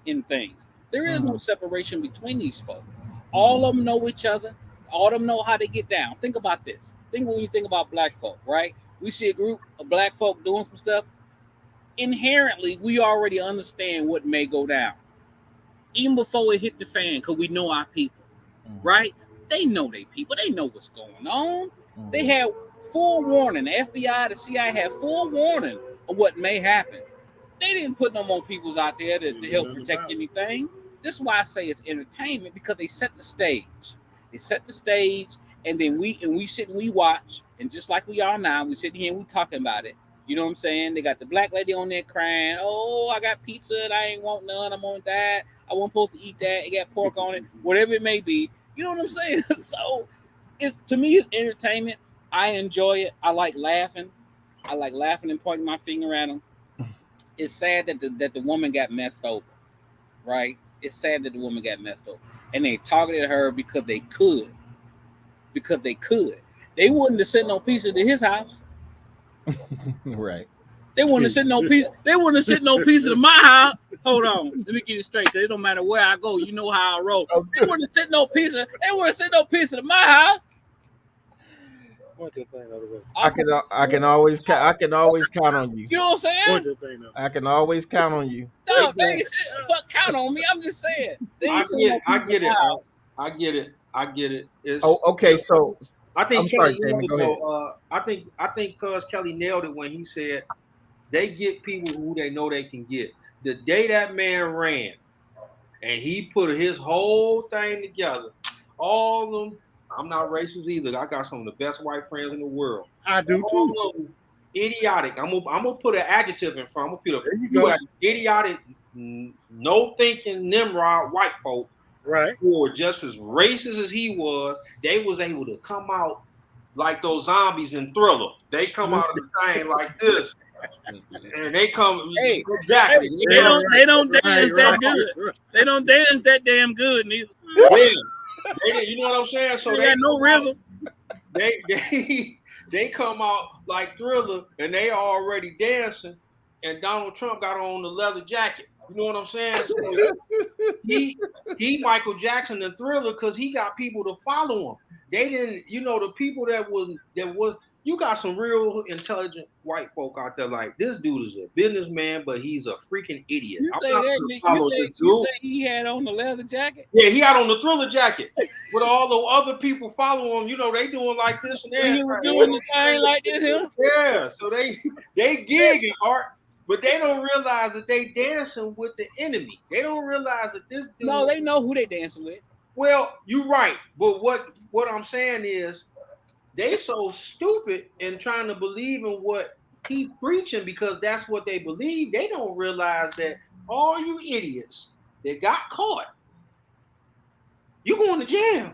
in things. There is no separation between these folks. All of them know each other. All of them know how to get down. Think about this. Think when you think about black folk, right? We see a group of black folk doing some stuff. Inherently, we already understand what may go down. Even before it hit the fan, because we know our people. Right? They know they people. They know what's going on. They had full warning. The FBI, the CIA had full warning of what may happen. They didn't put no more peoples out there to help protect anything. This is why I say it's entertainment because they set the stage. They set the stage, and then we sit and we watch, and just like we are now, we sit here and we talking about it. You know what I'm saying? They got the black lady on there crying, oh, I got pizza and I ain't want none. I'm on that. I wasn't supposed to eat that. It got pork on it. Whatever it may be. You know what I'm saying? So, to me, it's entertainment. I enjoy it. I like laughing. And pointing my finger at them. It's sad that the woman got messed over, right? It's sad that the woman got messed over. And they targeted her because they could. They wouldn't have sent no pizza to his house. Right. They wouldn't have sent no pizza. They wouldn't have sent no pizza to my house. Hold on. Let me get it straight. It don't matter where I go. You know how I roll. They wouldn't have sent no pizza. They wouldn't have sent no pizza to my house. Point that thing the other way. I can always count on you. You know what I'm saying? Point that thing up. I can always count on you. No, they ain't fuck count on me. I'm just saying. I get it. It's, Okay, so I think I'm Kelly sorry, Damon, nailed go it, though. I think cuz Kelly nailed it when he said they get people who they know they can get. The day that man ran and he put his whole thing together, all of them, I'm not racist either. I got some of the best white friends in the world. I do All too. of them idiotic. I'm gonna put an adjective in front. I'm gonna put There you go. idiotic, no thinking Nimrod white folk. Right. Who were just as racist as he was. They was able to come out like those zombies in Thriller. They come out of the thing like this, and they come exactly. They don't dance that good. They don't dance that damn good neither. Yeah. You know what I'm saying? So they got no rhythm. They come out like Thriller, and they already dancing. And Donald Trump got on the leather jacket. You know what I'm saying? So he Michael Jackson and Thriller because he got people to follow him. They didn't, the people that was you got some real intelligent white folk out there like this dude is a businessman, but he's a freaking idiot. You say he had on the leather jacket? Yeah, he had on the Thriller jacket with all the other people following him. They doing like this and that. He was doing the thing like this here? Yeah, so they gigging, Art. But they don't realize that they dancing with the enemy. They don't realize that this dude. No, they know who they dancing with. Well, you're right. But what I'm saying is they so stupid in trying to believe in what he's preaching because that's what they believe. They don't realize that all you idiots that got caught, you going to jail.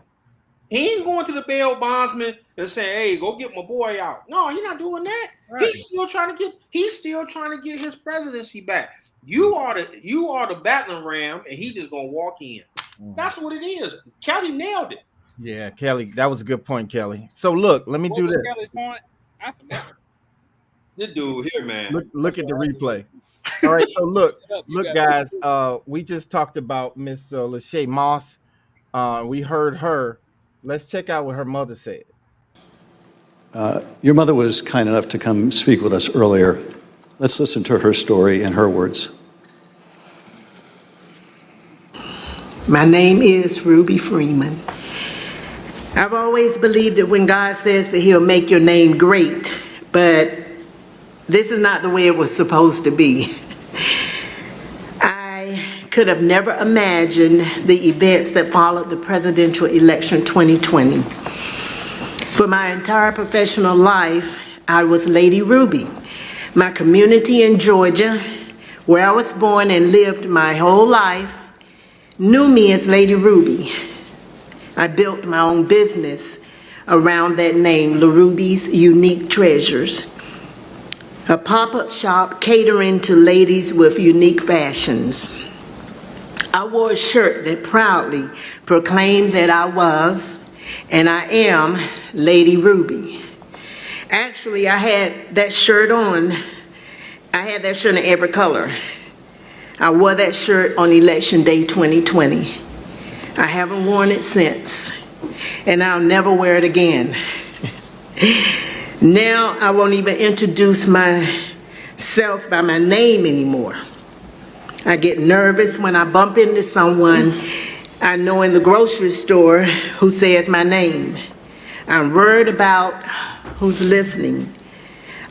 He ain't going to the bail bondsman and saying, "Hey, go get my boy out." No, you're not doing that. Right. He's still trying to get his presidency back. You are the battering ram, and he just gonna walk in. That's what it is. Kelly nailed it. Yeah, Kelly, that was a good point, Kelly. So look, let me do this. Kelly's point? I forgot. This dude here, man. Look at the replay. All right, so look, guys. We just talked about Miss Lachey Moss. We heard her. Let's check out what her mother said. Your mother was kind enough to come speak with us earlier. Let's listen to her story in her words. My name is Ruby Freeman. I've always believed that when God says that he'll make your name great, but this is not the way it was supposed to be. I could have never imagined the events that followed the presidential election 2020. For my entire professional life, I was Lady Ruby. My community in Georgia, where I was born and lived my whole life, knew me as Lady Ruby. I built my own business around that name, La Ruby's Unique Treasures, a pop-up shop catering to ladies with unique fashions. I wore a shirt that proudly proclaimed that I was, and I am, Lady Ruby. Actually, I had that shirt on. I had that shirt in every color. I wore that shirt on Election Day 2020. I haven't worn it since, and I'll never wear it again. Now I won't even introduce myself by my name anymore. I get nervous when I bump into someone I know in the grocery store who says my name. I'm worried about who's listening.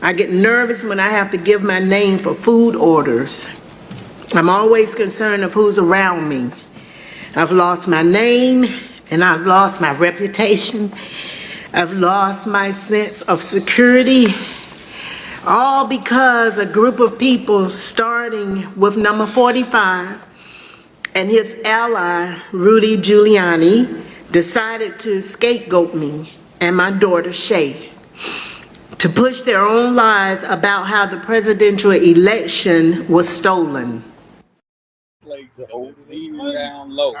I get nervous when I have to give my name for food orders. I'm always concerned of who's around me. I've lost my name, and I've lost my reputation. I've lost my sense of security, all because a group of people, starting with number 45 and his ally, Rudy Giuliani, decided to scapegoat me and my daughter, Shay, to push their own lies about how the presidential election was stolen. Down low.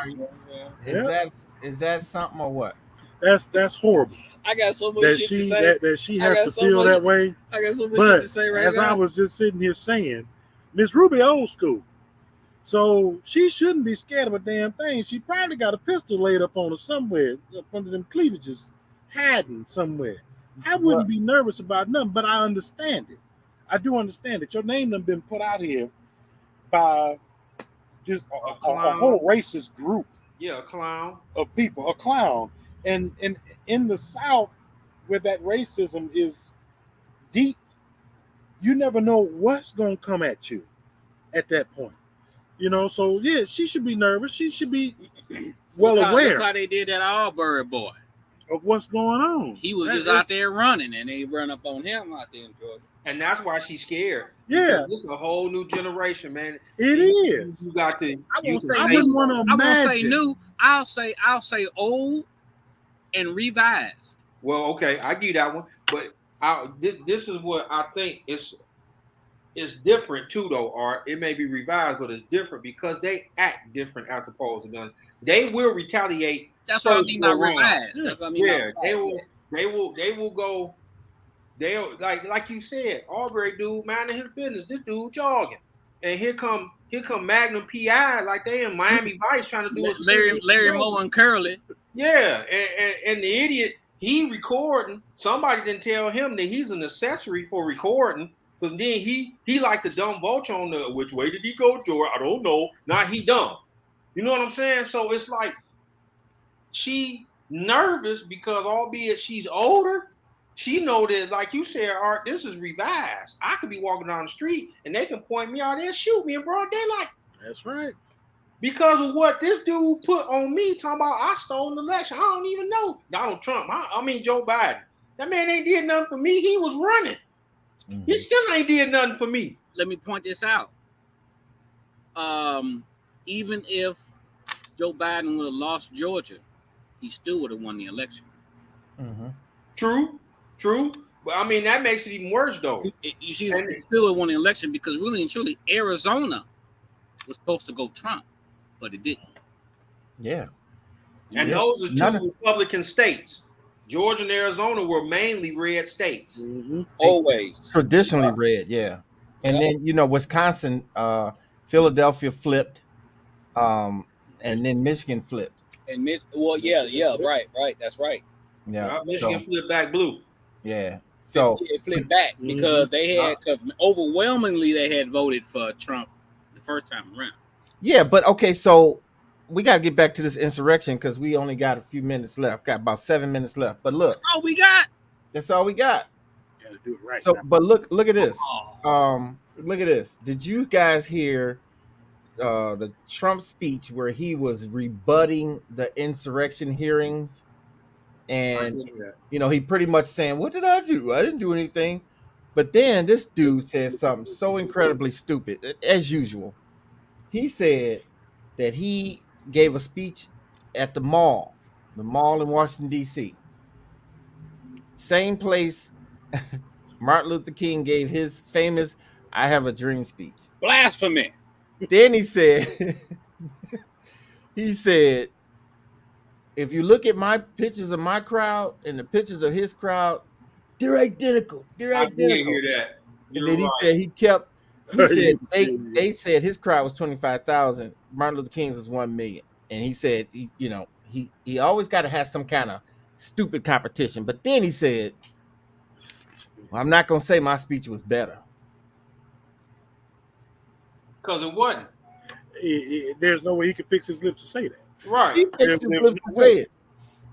Is that something or what? That's horrible. I got so much shit to say. That she has to feel that way. I got so much shit to say right now. As I was just sitting here saying, Miss Ruby old school. So she shouldn't be scared of a damn thing. She probably got a pistol laid up on her somewhere, up under them cleavages, hiding somewhere. I wouldn't be nervous about nothing, but I understand it. I do understand it. Your name done been put out here by just a whole racist group. Yeah, a clown. Of people, a clown. And in the South, where that racism is deep, you never know what's going to come at you at that point. You know, so yeah, she should be nervous. She should be aware. Look how they did that Arbery boy. Of what's going on. He was just out there running, and they run up on him out there in Georgia. And that's why she's scared. Yeah. This is a whole new generation, man. It is. You got to. I won't say new. I'll say old and revised. Well, okay, I give you that one. But this is what I think it's different too, though. Or it may be revised, but it's different because they act different as opposed to them. They will retaliate. That's what I mean by revised. That's what I mean. Yeah, they will go. They'll like you said, Arbery dude minding his business. This dude jogging, and here come Magnum PI like they in Miami Vice trying to do a Larry Moe and Curly. Yeah, and the idiot he recording. Somebody didn't tell him that he's an accessory for recording. Because then he like the dumb vulture on the which way did he go, George? I don't know. Now he dumb. You know what I'm saying? So it's like she nervous because albeit she's older. She know that, like you said, Art, this is revised. I could be walking down the street and they can point me out there and shoot me in broad daylight. That's right. Because of what this dude put on me, talking about I stole the election. I don't even know Donald Trump. I mean Joe Biden. That man ain't did nothing for me. He was running. Mm-hmm. He still ain't did nothing for me. Let me point this out. Even if Joe Biden would have lost Georgia, he still would have won the election. Mm-hmm. True. But I mean, that makes it even worse, though. You see, he still would have won the election because really and truly, Arizona was supposed to go Trump, but it didn't. Yeah. And those are two Republican states. Georgia and Arizona were mainly red states. Mm-hmm. Always. Traditionally red, yeah. And then, Wisconsin, Philadelphia flipped, and then Michigan flipped. And right. That's right. Yeah. Michigan flipped back blue. Yeah. So it flipped back because they had overwhelmingly they had voted for Trump the first time around. Yeah, but okay, so we got to get back to this insurrection because we only got a few minutes left. Got about 7 minutes left. But look, that's all we got. That's all we got. Got to do it right. So, but look at this. Look at this. Did you guys hear the Trump speech where he was rebutting the insurrection hearings? And he pretty much saying, "What did I do? I didn't do anything." But then this dude said something so incredibly stupid, as usual. He said that he gave a speech at the mall in Washington, D.C. Same place Martin Luther King gave his famous "I Have a Dream" speech. Blasphemy. Then he said, if you look at my pictures of my crowd and the pictures of his crowd, they're identical. I didn't hear that. And then he said they said his crowd was 25,000. Martin Luther King's was 1 million. And he said, he always got to have some kind of stupid competition. But then he said, well, I'm not going to say my speech was better. Because it wasn't. There's no way he could fix his lips to say that. Right. He fixed his lips to say it.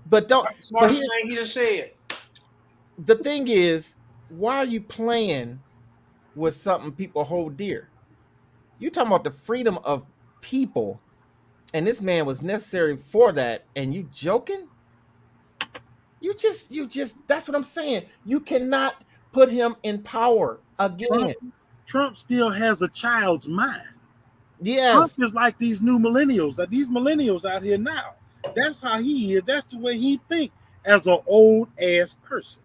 But don't. That's the smartest thing he done said. The thing is, why are you playing with something people hold dear? You're talking about the freedom of people, and this man was necessary for that, and you joking? You just that's what I'm saying. You cannot put him in power again. Trump still has a child's mind. Yes. Trump is like these new millennials, these millennials out here now. That's how he is. That's the way he thinks as an old ass person.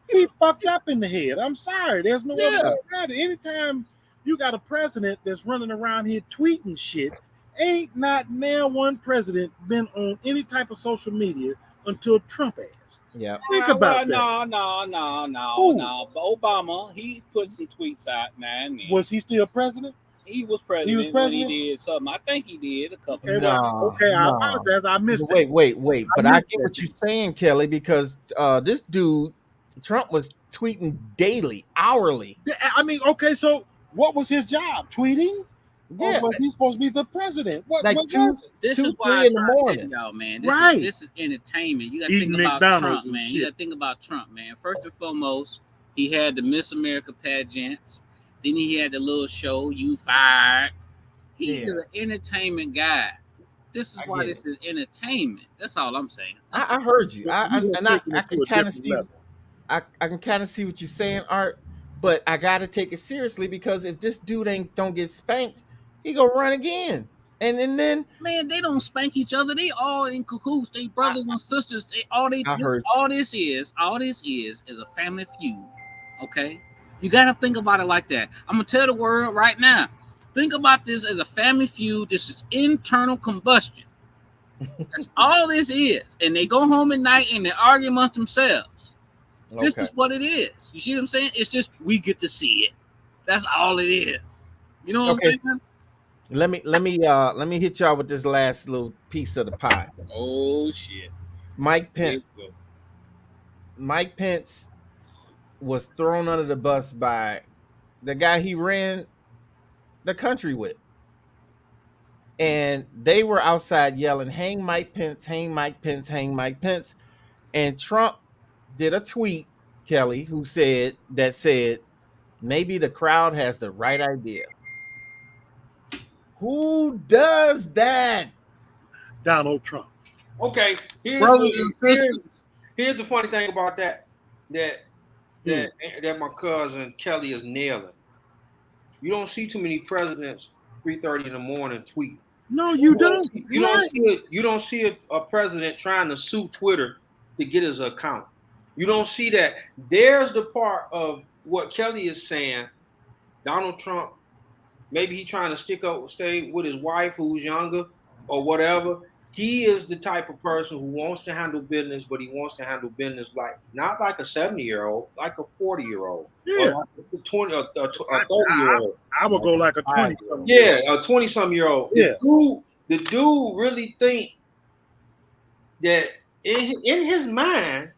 He fucked up in the head. I'm sorry. There's no other way around it. Anytime you got a president that's running around here tweeting shit, ain't not now one president been on any type of social media until Trump ass. Yeah. Think about that. No. Obama, he put some tweets out, man. Was he still president? He was president when he did something. I think he did a couple. Okay, I apologize. I missed it. Wait. But I get that. what you're saying, Kelly, because this dude, Trump, was tweeting daily, hourly. I mean, okay, so what was his job? Tweeting? Yeah. Or was he supposed to be the president? What Like was two, it? This two, is why 3 in the I try to morning. tell y'all, man. This is entertainment. You got to Eating think about McDonald's Trump, and man. shit. You got to think about Trump, man. First and foremost, he had the Miss America pageants. Then he had the little show, You Fired. He's an entertainment guy. This is why this is entertainment. That's all I'm saying. I heard you. I can kind of see. I can kind of see what you're saying, Art. But I gotta take it seriously because if this dude don't get spanked, he gonna run again. And then man, they don't spank each other. They all in cahoots. They brothers and sisters. All this is a family feud. Okay, you gotta think about it like that. I'm gonna tell the world right now. Think about this as a family feud. This is internal combustion. That's all this is. And they go home at night and they argue amongst themselves. Okay. This is what it is. You see what I'm saying? It's just we get to see it. That's all it is. You know what I'm saying? Let me hit y'all with this last little piece of the pie. Oh shit. Mike Pence was thrown under the bus by the guy he ran the country with. And they were outside yelling, "Hang Mike Pence, hang Mike Pence, hang Mike Pence." And Trump did a tweet, Kelly, who said, maybe the crowd has the right idea. Who does that? Donald Trump. Okay, here's the funny thing about that my cousin Kelly is nailing. You don't see too many presidents 3:30 in the morning tweet. No, you don't. You don't see a president trying to sue Twitter to get his account. You don't see that. There's the part of what Kelly is saying. Donald Trump, maybe he's trying to stay with his wife who's younger or whatever. He is the type of person who wants to handle business, but he wants to handle business not like a 70-year-old, like a 40-year-old. Yeah. Or like a 30-year-old. I would go like a 20-something. Yeah, a 20-something-year-old. Yeah. The dude really think that in his mind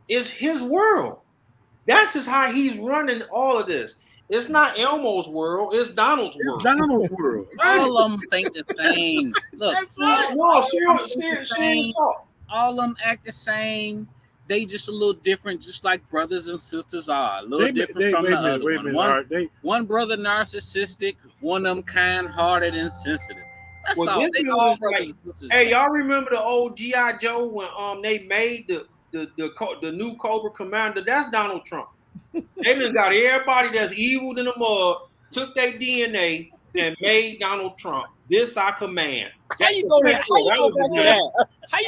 is his world. That's just how he's running all of this. It's not Elmo's world. It's Donald's world. It's Donald's world. All of them think the same. Look, that's right. No, serious talk. All of them act the same. They just a little different, just like brothers and sisters are. A little different from the other one. One brother narcissistic, one of them kind-hearted and sensitive. That's all. They all brothers and sisters. Hey, y'all remember the old G.I. Joe when they made the new Cobra Commander? That's Donald Trump. They done got everybody that's evil in the mud, took their DNA and made Donald Trump. This I command. How you go there? How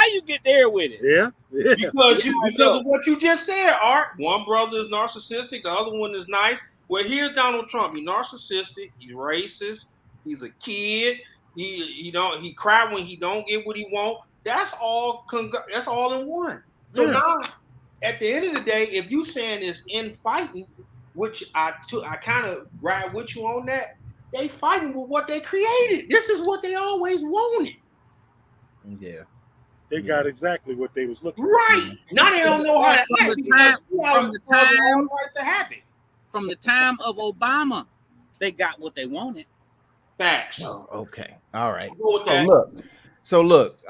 you get there with it? Yeah. Because of what you just said, Art. One brother is narcissistic, the other one is nice. Well, here's Donald Trump. He's narcissistic, he's racist, he's a kid, he cry when he don't get what he want. That's all in one. So now at the end of the day, if you saying it's infighting, which I kind of ride with you on that, they fighting with what they created. This is what they always wanted. Yeah. They got exactly what they was looking for. Right. Now they don't know how to act from the time of Obama, they got what they wanted. Facts. Oh, okay. All right. So look,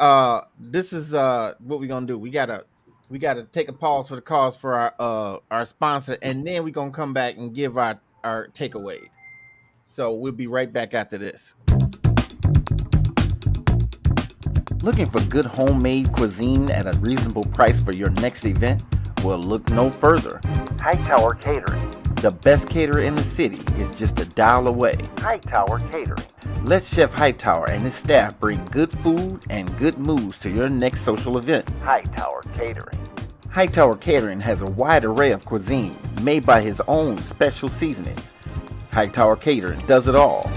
this is what we're gonna do. We gotta take a pause for the cause for our sponsor, and then we're gonna come back and give our takeaways. So we'll be right back after this. Looking for good homemade cuisine at a reasonable price for your next event? Well, look no further. Hightower Catering. The best caterer in the city is just a dial away. Hightower Catering. Let Chef Hightower and his staff bring good food and good moods to your next social event. Hightower Catering. Hightower Catering has a wide array of cuisine made by his own special seasonings. Hightower Catering does it all.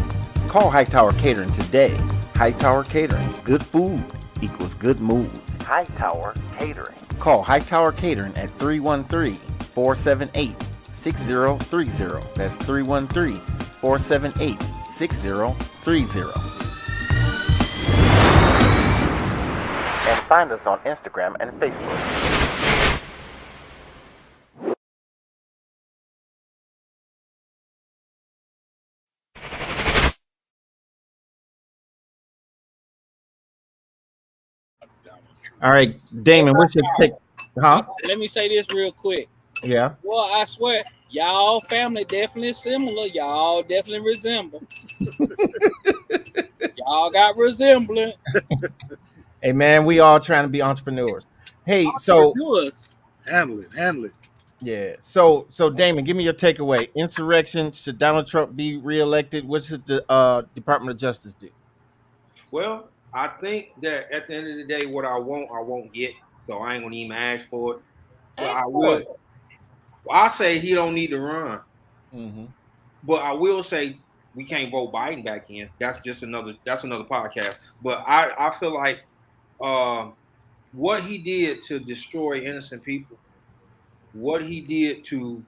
Call Hightower Catering today. Hightower Catering. Good food equals good mood. Hightower Catering. Call Hightower Catering at 313-478-6030. That's 478-6030. And find us on Instagram and Facebook. All right, Damon, what's your take? Huh? Let me say this real quick. Yeah. Well, I swear, y'all family definitely similar. Y'all definitely resemble. Y'all got resemblance. Hey, man, we all trying to be entrepreneurs. Hey, so handle it. yeah. So Damon, give me your takeaway. Insurrection. Should Donald Trump be reelected? What should the Department of Justice do? Well, I think that at the end of the day, what I won't get. So I ain't gonna even ask for it. But I will. I say he don't need to run. Mm-hmm. But I will say we can't vote Biden back in. That's another podcast. But I feel like what he did to destroy innocent people, what he did to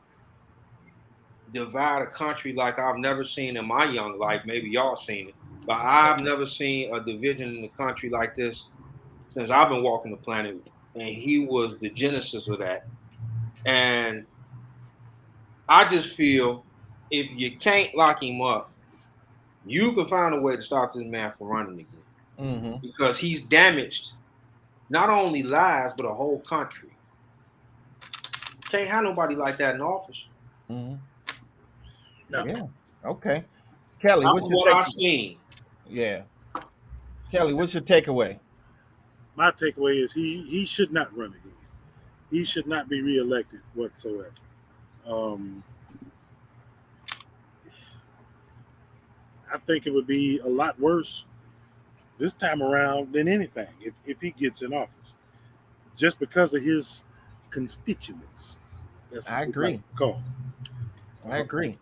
divide a country like I've never seen in my young life. Maybe y'all seen it, but I've never seen a division in the country like this since I've been walking the planet. And he was the genesis of that. And I just feel if you can't lock him up, you can find a way to stop this man from running again. Mm-hmm. Because he's damaged not only lives, but a whole country. Can't have nobody like that in office. Mm-hmm. No. Yeah. Okay. Kelly, That's what's your what I've takeaway? seen. Yeah. Kelly, what's your takeaway? My takeaway is he should not run again. He should not be reelected whatsoever. I think it would be a lot worse this time around than anything if he gets in office, just because of his constituents. That's what I agree. I agree.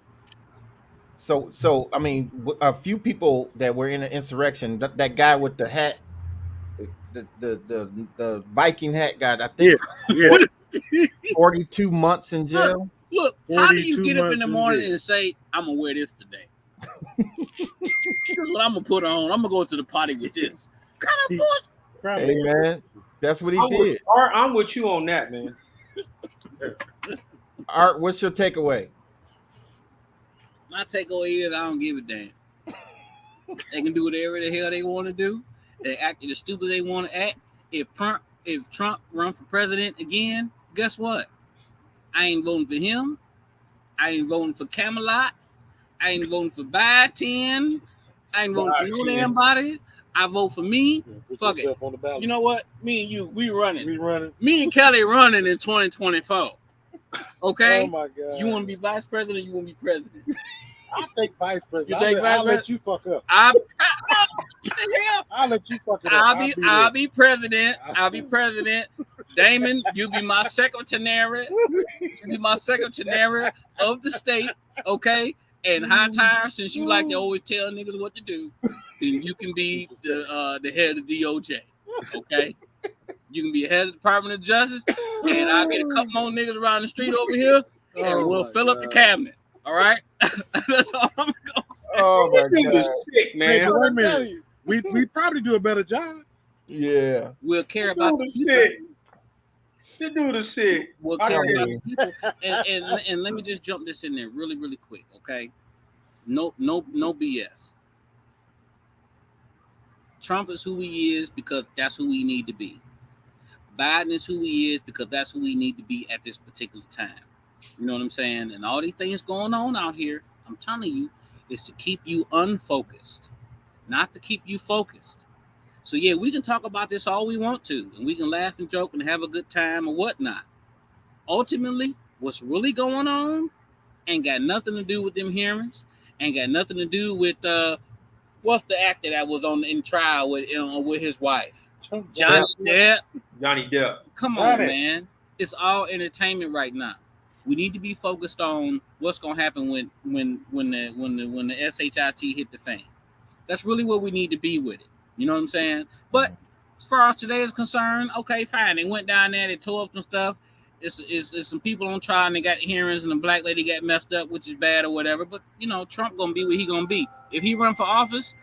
So I mean, a few people that were in the insurrection. That guy with the hat, the Viking hat guy. I think 42 months in jail. Look, how do you get up in the morning and say, "I'm gonna wear this today"? This is what I'm gonna put on. I'm gonna go to the party with this. Kind of bullshit. Hey man, that's what he did. I'm with you on that, man. Art, what's your takeaway? My takeaway is I don't give a damn. They can do whatever the hell they want to do. They act as stupid they want to act. If Trump run for president again, guess what? I ain't voting for him. I ain't voting for Camelot. I ain't voting for Biden. I ain't voting for no damn body. I vote for me. Fuck it. You know what? Me and you, we running. Me and Kelly running in 2024. Okay? Oh my God. You want to be vice president? You want to be president? I'll take vice president. You take vice I'll let you fuck up. I'll let you fuck it up. I'll be president. I'll be president. Damon, you be my secretary. You be my secretary of the state. Okay? And High Tire, since you like to always tell niggas what to do, then you can be the head of DOJ. Okay? You can be head of the Department of Justice, and I'll get a couple more niggas around the street over here, and we'll fill up the cabinet. All right? That's all I'm gonna say. Oh my God, sick, man. Hey, wait a minute. We probably do a better job. Yeah. We'll care about the sick. The dude is sick. We'll care about the people. And let me just jump this in there really, really quick, okay? No BS. Trump is who he is because that's who we need to be. Biden is who he is because that's who we need to be at this particular time. You know what I'm saying? And all these things going on out here, I'm telling you, is to keep you unfocused, not to keep you focused. So yeah, we can talk about this all we want to, and we can laugh and joke and have a good time or whatnot. Ultimately, what's really going on ain't got nothing to do with them hearings, ain't got nothing to do with what's the actor that was in trial with his wife, Johnny Depp. Johnny Depp. Come on, man. It's all entertainment right now. We need to be focused on what's gonna happen when the SHIT hit the fan. That's really what we need to be with it. You know what I'm saying? But as far as today is concerned, okay, fine. They went down there, they tore up some stuff. It's some people on trial and they got hearings and the black lady got messed up, which is bad or whatever. But Trump gonna be what he gonna be. If he run for office,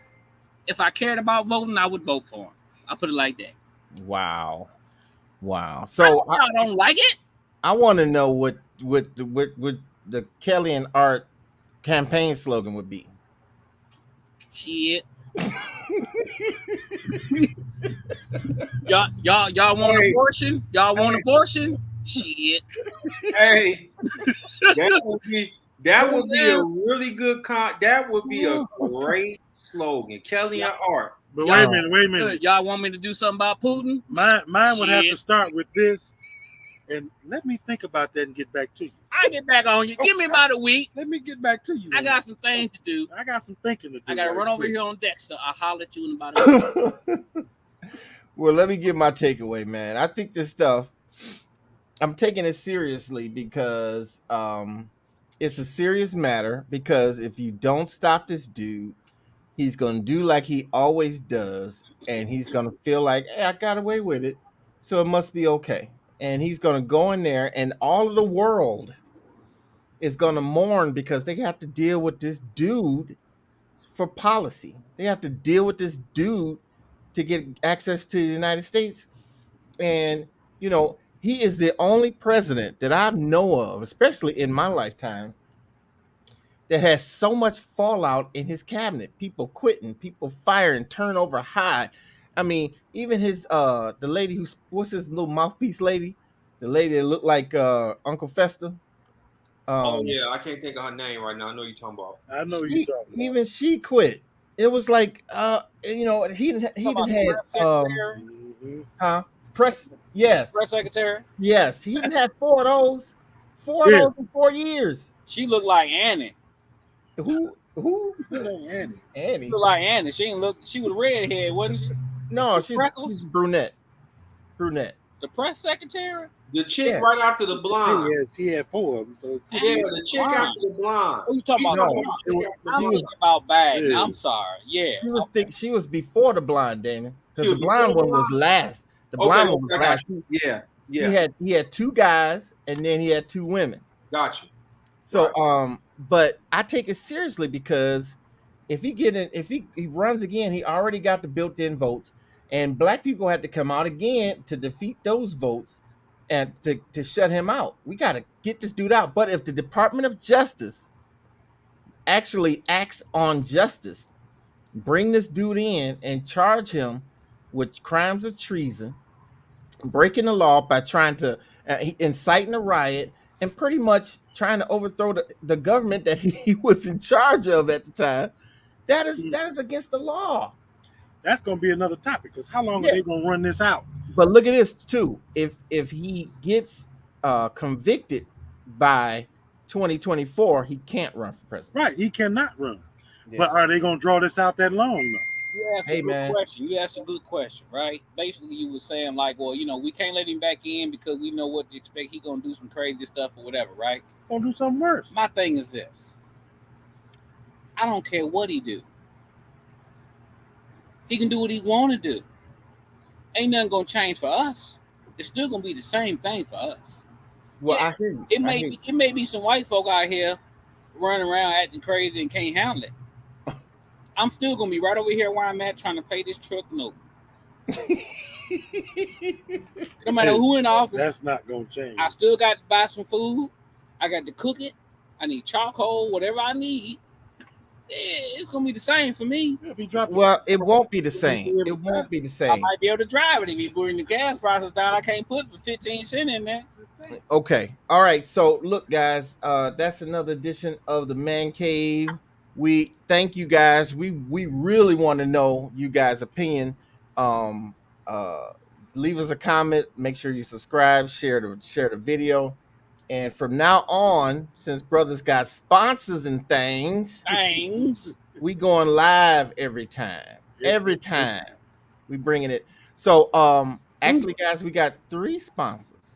if I cared about voting, I would vote for him. I'll put it like that. Wow. So I don't like it. I want to know what the Kelly and Art campaign slogan would be. Shit. y'all want abortion? Y'all want abortion? Shit. Hey, that would be a really good that would be a great slogan. Kelly and Art. But wait a minute. Y'all want me to do something about Putin? Mine would have to start with this. And let me think about that and get back to you. I'll get back on you. Give me about a week. Let me get back to you. I got some things to do. I got some thinking to do. I got to run over here on deck, so I'll holler at you in about a week. Well, let me give my takeaway, man. I think this stuff, I'm taking it seriously because it's a serious matter. Because if you don't stop this dude, he's going to do like he always does. And he's going to feel like, hey, I got away with it, so it must be okay. And he's going to go in there and all of the world is going to mourn because they have to deal with this dude for policy. They have to deal with this dude to get access to the United States. And, he is the only president that I know of, especially in my lifetime, that has so much fallout in his cabinet. People quitting, people firing, turnover high. I mean, even his the lady what's his little mouthpiece lady? The lady that looked like Uncle Fester. Oh yeah, I can't think of her name right now. I know you're talking about. I know you're talking about. Even she quit. It was like he even had press Press secretary. Yes, he didn't have 4 of those. 4 of those in 4 years. She looked like Annie. Who? Annie. Annie. She looked like Annie. She was redhead, wasn't she? No, she's brunette. The press secretary? The chick right after the blonde. Yeah, she had 4 of them. So the chick after the blonde. Who you talking about? I'm thinking about Biden. Yeah. I'm sorry. Yeah. She was before the blonde, Dana. Because the blonde one was last. The blonde one was last. Yeah. He had 2 guys and then he had 2 women. Gotcha. So but I take it seriously because if he runs again, he already got the built-in votes, and black people had to come out again to defeat those votes and to shut him out. We got to get this dude out. But if the Department of Justice actually acts on justice, bring this dude in and charge him with crimes of treason, breaking the law by trying to inciting a riot, and pretty much trying to overthrow the government that he was in charge of at the time, that is against the law. That's going to be another topic, because how long are they going to run this out? But look at this too. If he gets convicted by 2024, he can't run for president. Right, he cannot run. Yeah. But are they going to draw this out that long though? You asked a good question, right? Basically, you were saying like, well, we can't let him back in because we know what to expect. He's gonna do some crazy stuff or whatever, right? Gonna do something worse. My thing is this: I don't care what he do. He can do what he want to do. Ain't nothing gonna change for us. It's still gonna be the same thing for us. Well, I hear you. It may be some white folk out here running around acting crazy and can't handle it. I'm still gonna be right over here where I'm at trying to pay this truck note. No matter who in office, that's not gonna change. I still got to buy some food. I got to cook it. I need charcoal, whatever I need. It's gonna be the same for me. Well, it won't be the same. It won't be the same. I might be able to drive it if you bring the gas prices down. I can't put for 15 cents in there. Okay. All right. So look, guys, that's another edition of the Man Cave. We thank you guys. We really want to know you guys' opinion. Leave us a comment. Make sure you subscribe, share the video. And from now on, since brothers got sponsors and things, we going live every time. Every time we bringing it. So actually, guys, we got 3 sponsors.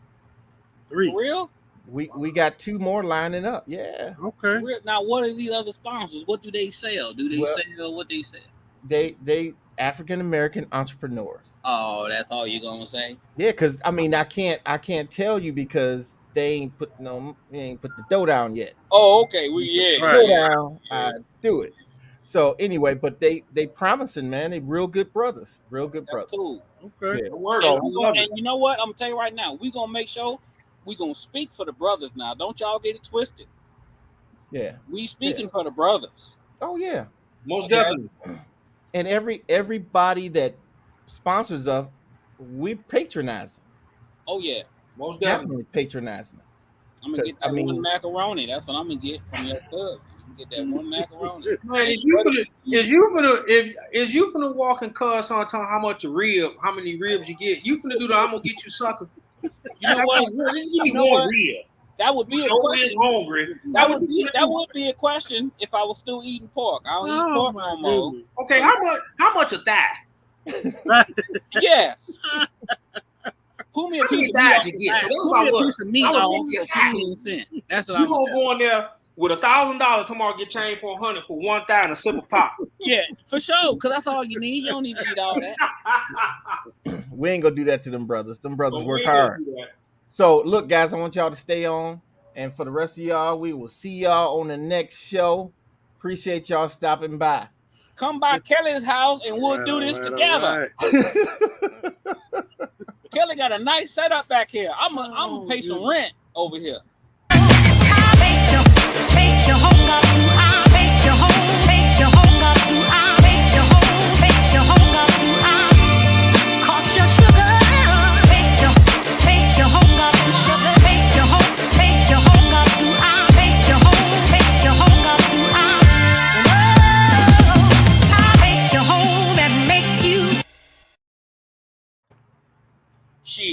3. For real? We got 2 more lining up. Yeah. Okay. Now, what are these other sponsors? What do they sell? Do they sell what they sell? They African American entrepreneurs. Oh, that's all you're gonna say? Yeah, because I mean, I can't tell you because they ain't put the dough down yet. Oh, okay. Dough down, I do it. So anyway, but they promising, man. They real good brothers. That's cool. Okay. Yeah. And you know what? I'm gonna tell you right now, we're gonna make sure we're gonna speak for the brothers now. Don't y'all get it twisted. Yeah. We speaking for the brothers. Oh yeah. Most definitely. And everybody that sponsors us, we patronize them. Oh yeah. Most definitely patronizing them. I'm gonna get that one macaroni. That's what I'm gonna get from your club. Get that one macaroni. Man, is you finna walk and cuss on time how many ribs you get? You finna do that? I'm gonna get you sucker. You know what? Just give me one rib. That would be a question. Hungry. That would be a question if I was still eating pork. I don't eat pork no more. Okay, how much a thigh? Yes. Pull me a piece of meat. You get? So Pull me a piece of meat on for 15 cents. That's what I'm gonna go in there with $1,000 tomorrow, get changed for $100 for one thigh and a sip of pop. Yeah, for sure. Cause that's all you need. You don't need to eat all that. We ain't gonna do that to them brothers. Them brothers work hard. So look, guys, I want y'all to stay on. And for the rest of y'all, we will see y'all on the next show. Appreciate y'all stopping by. Come by Kelly's house and we'll do this together. Kelly got a nice setup back here. I'm gonna pay some rent over here.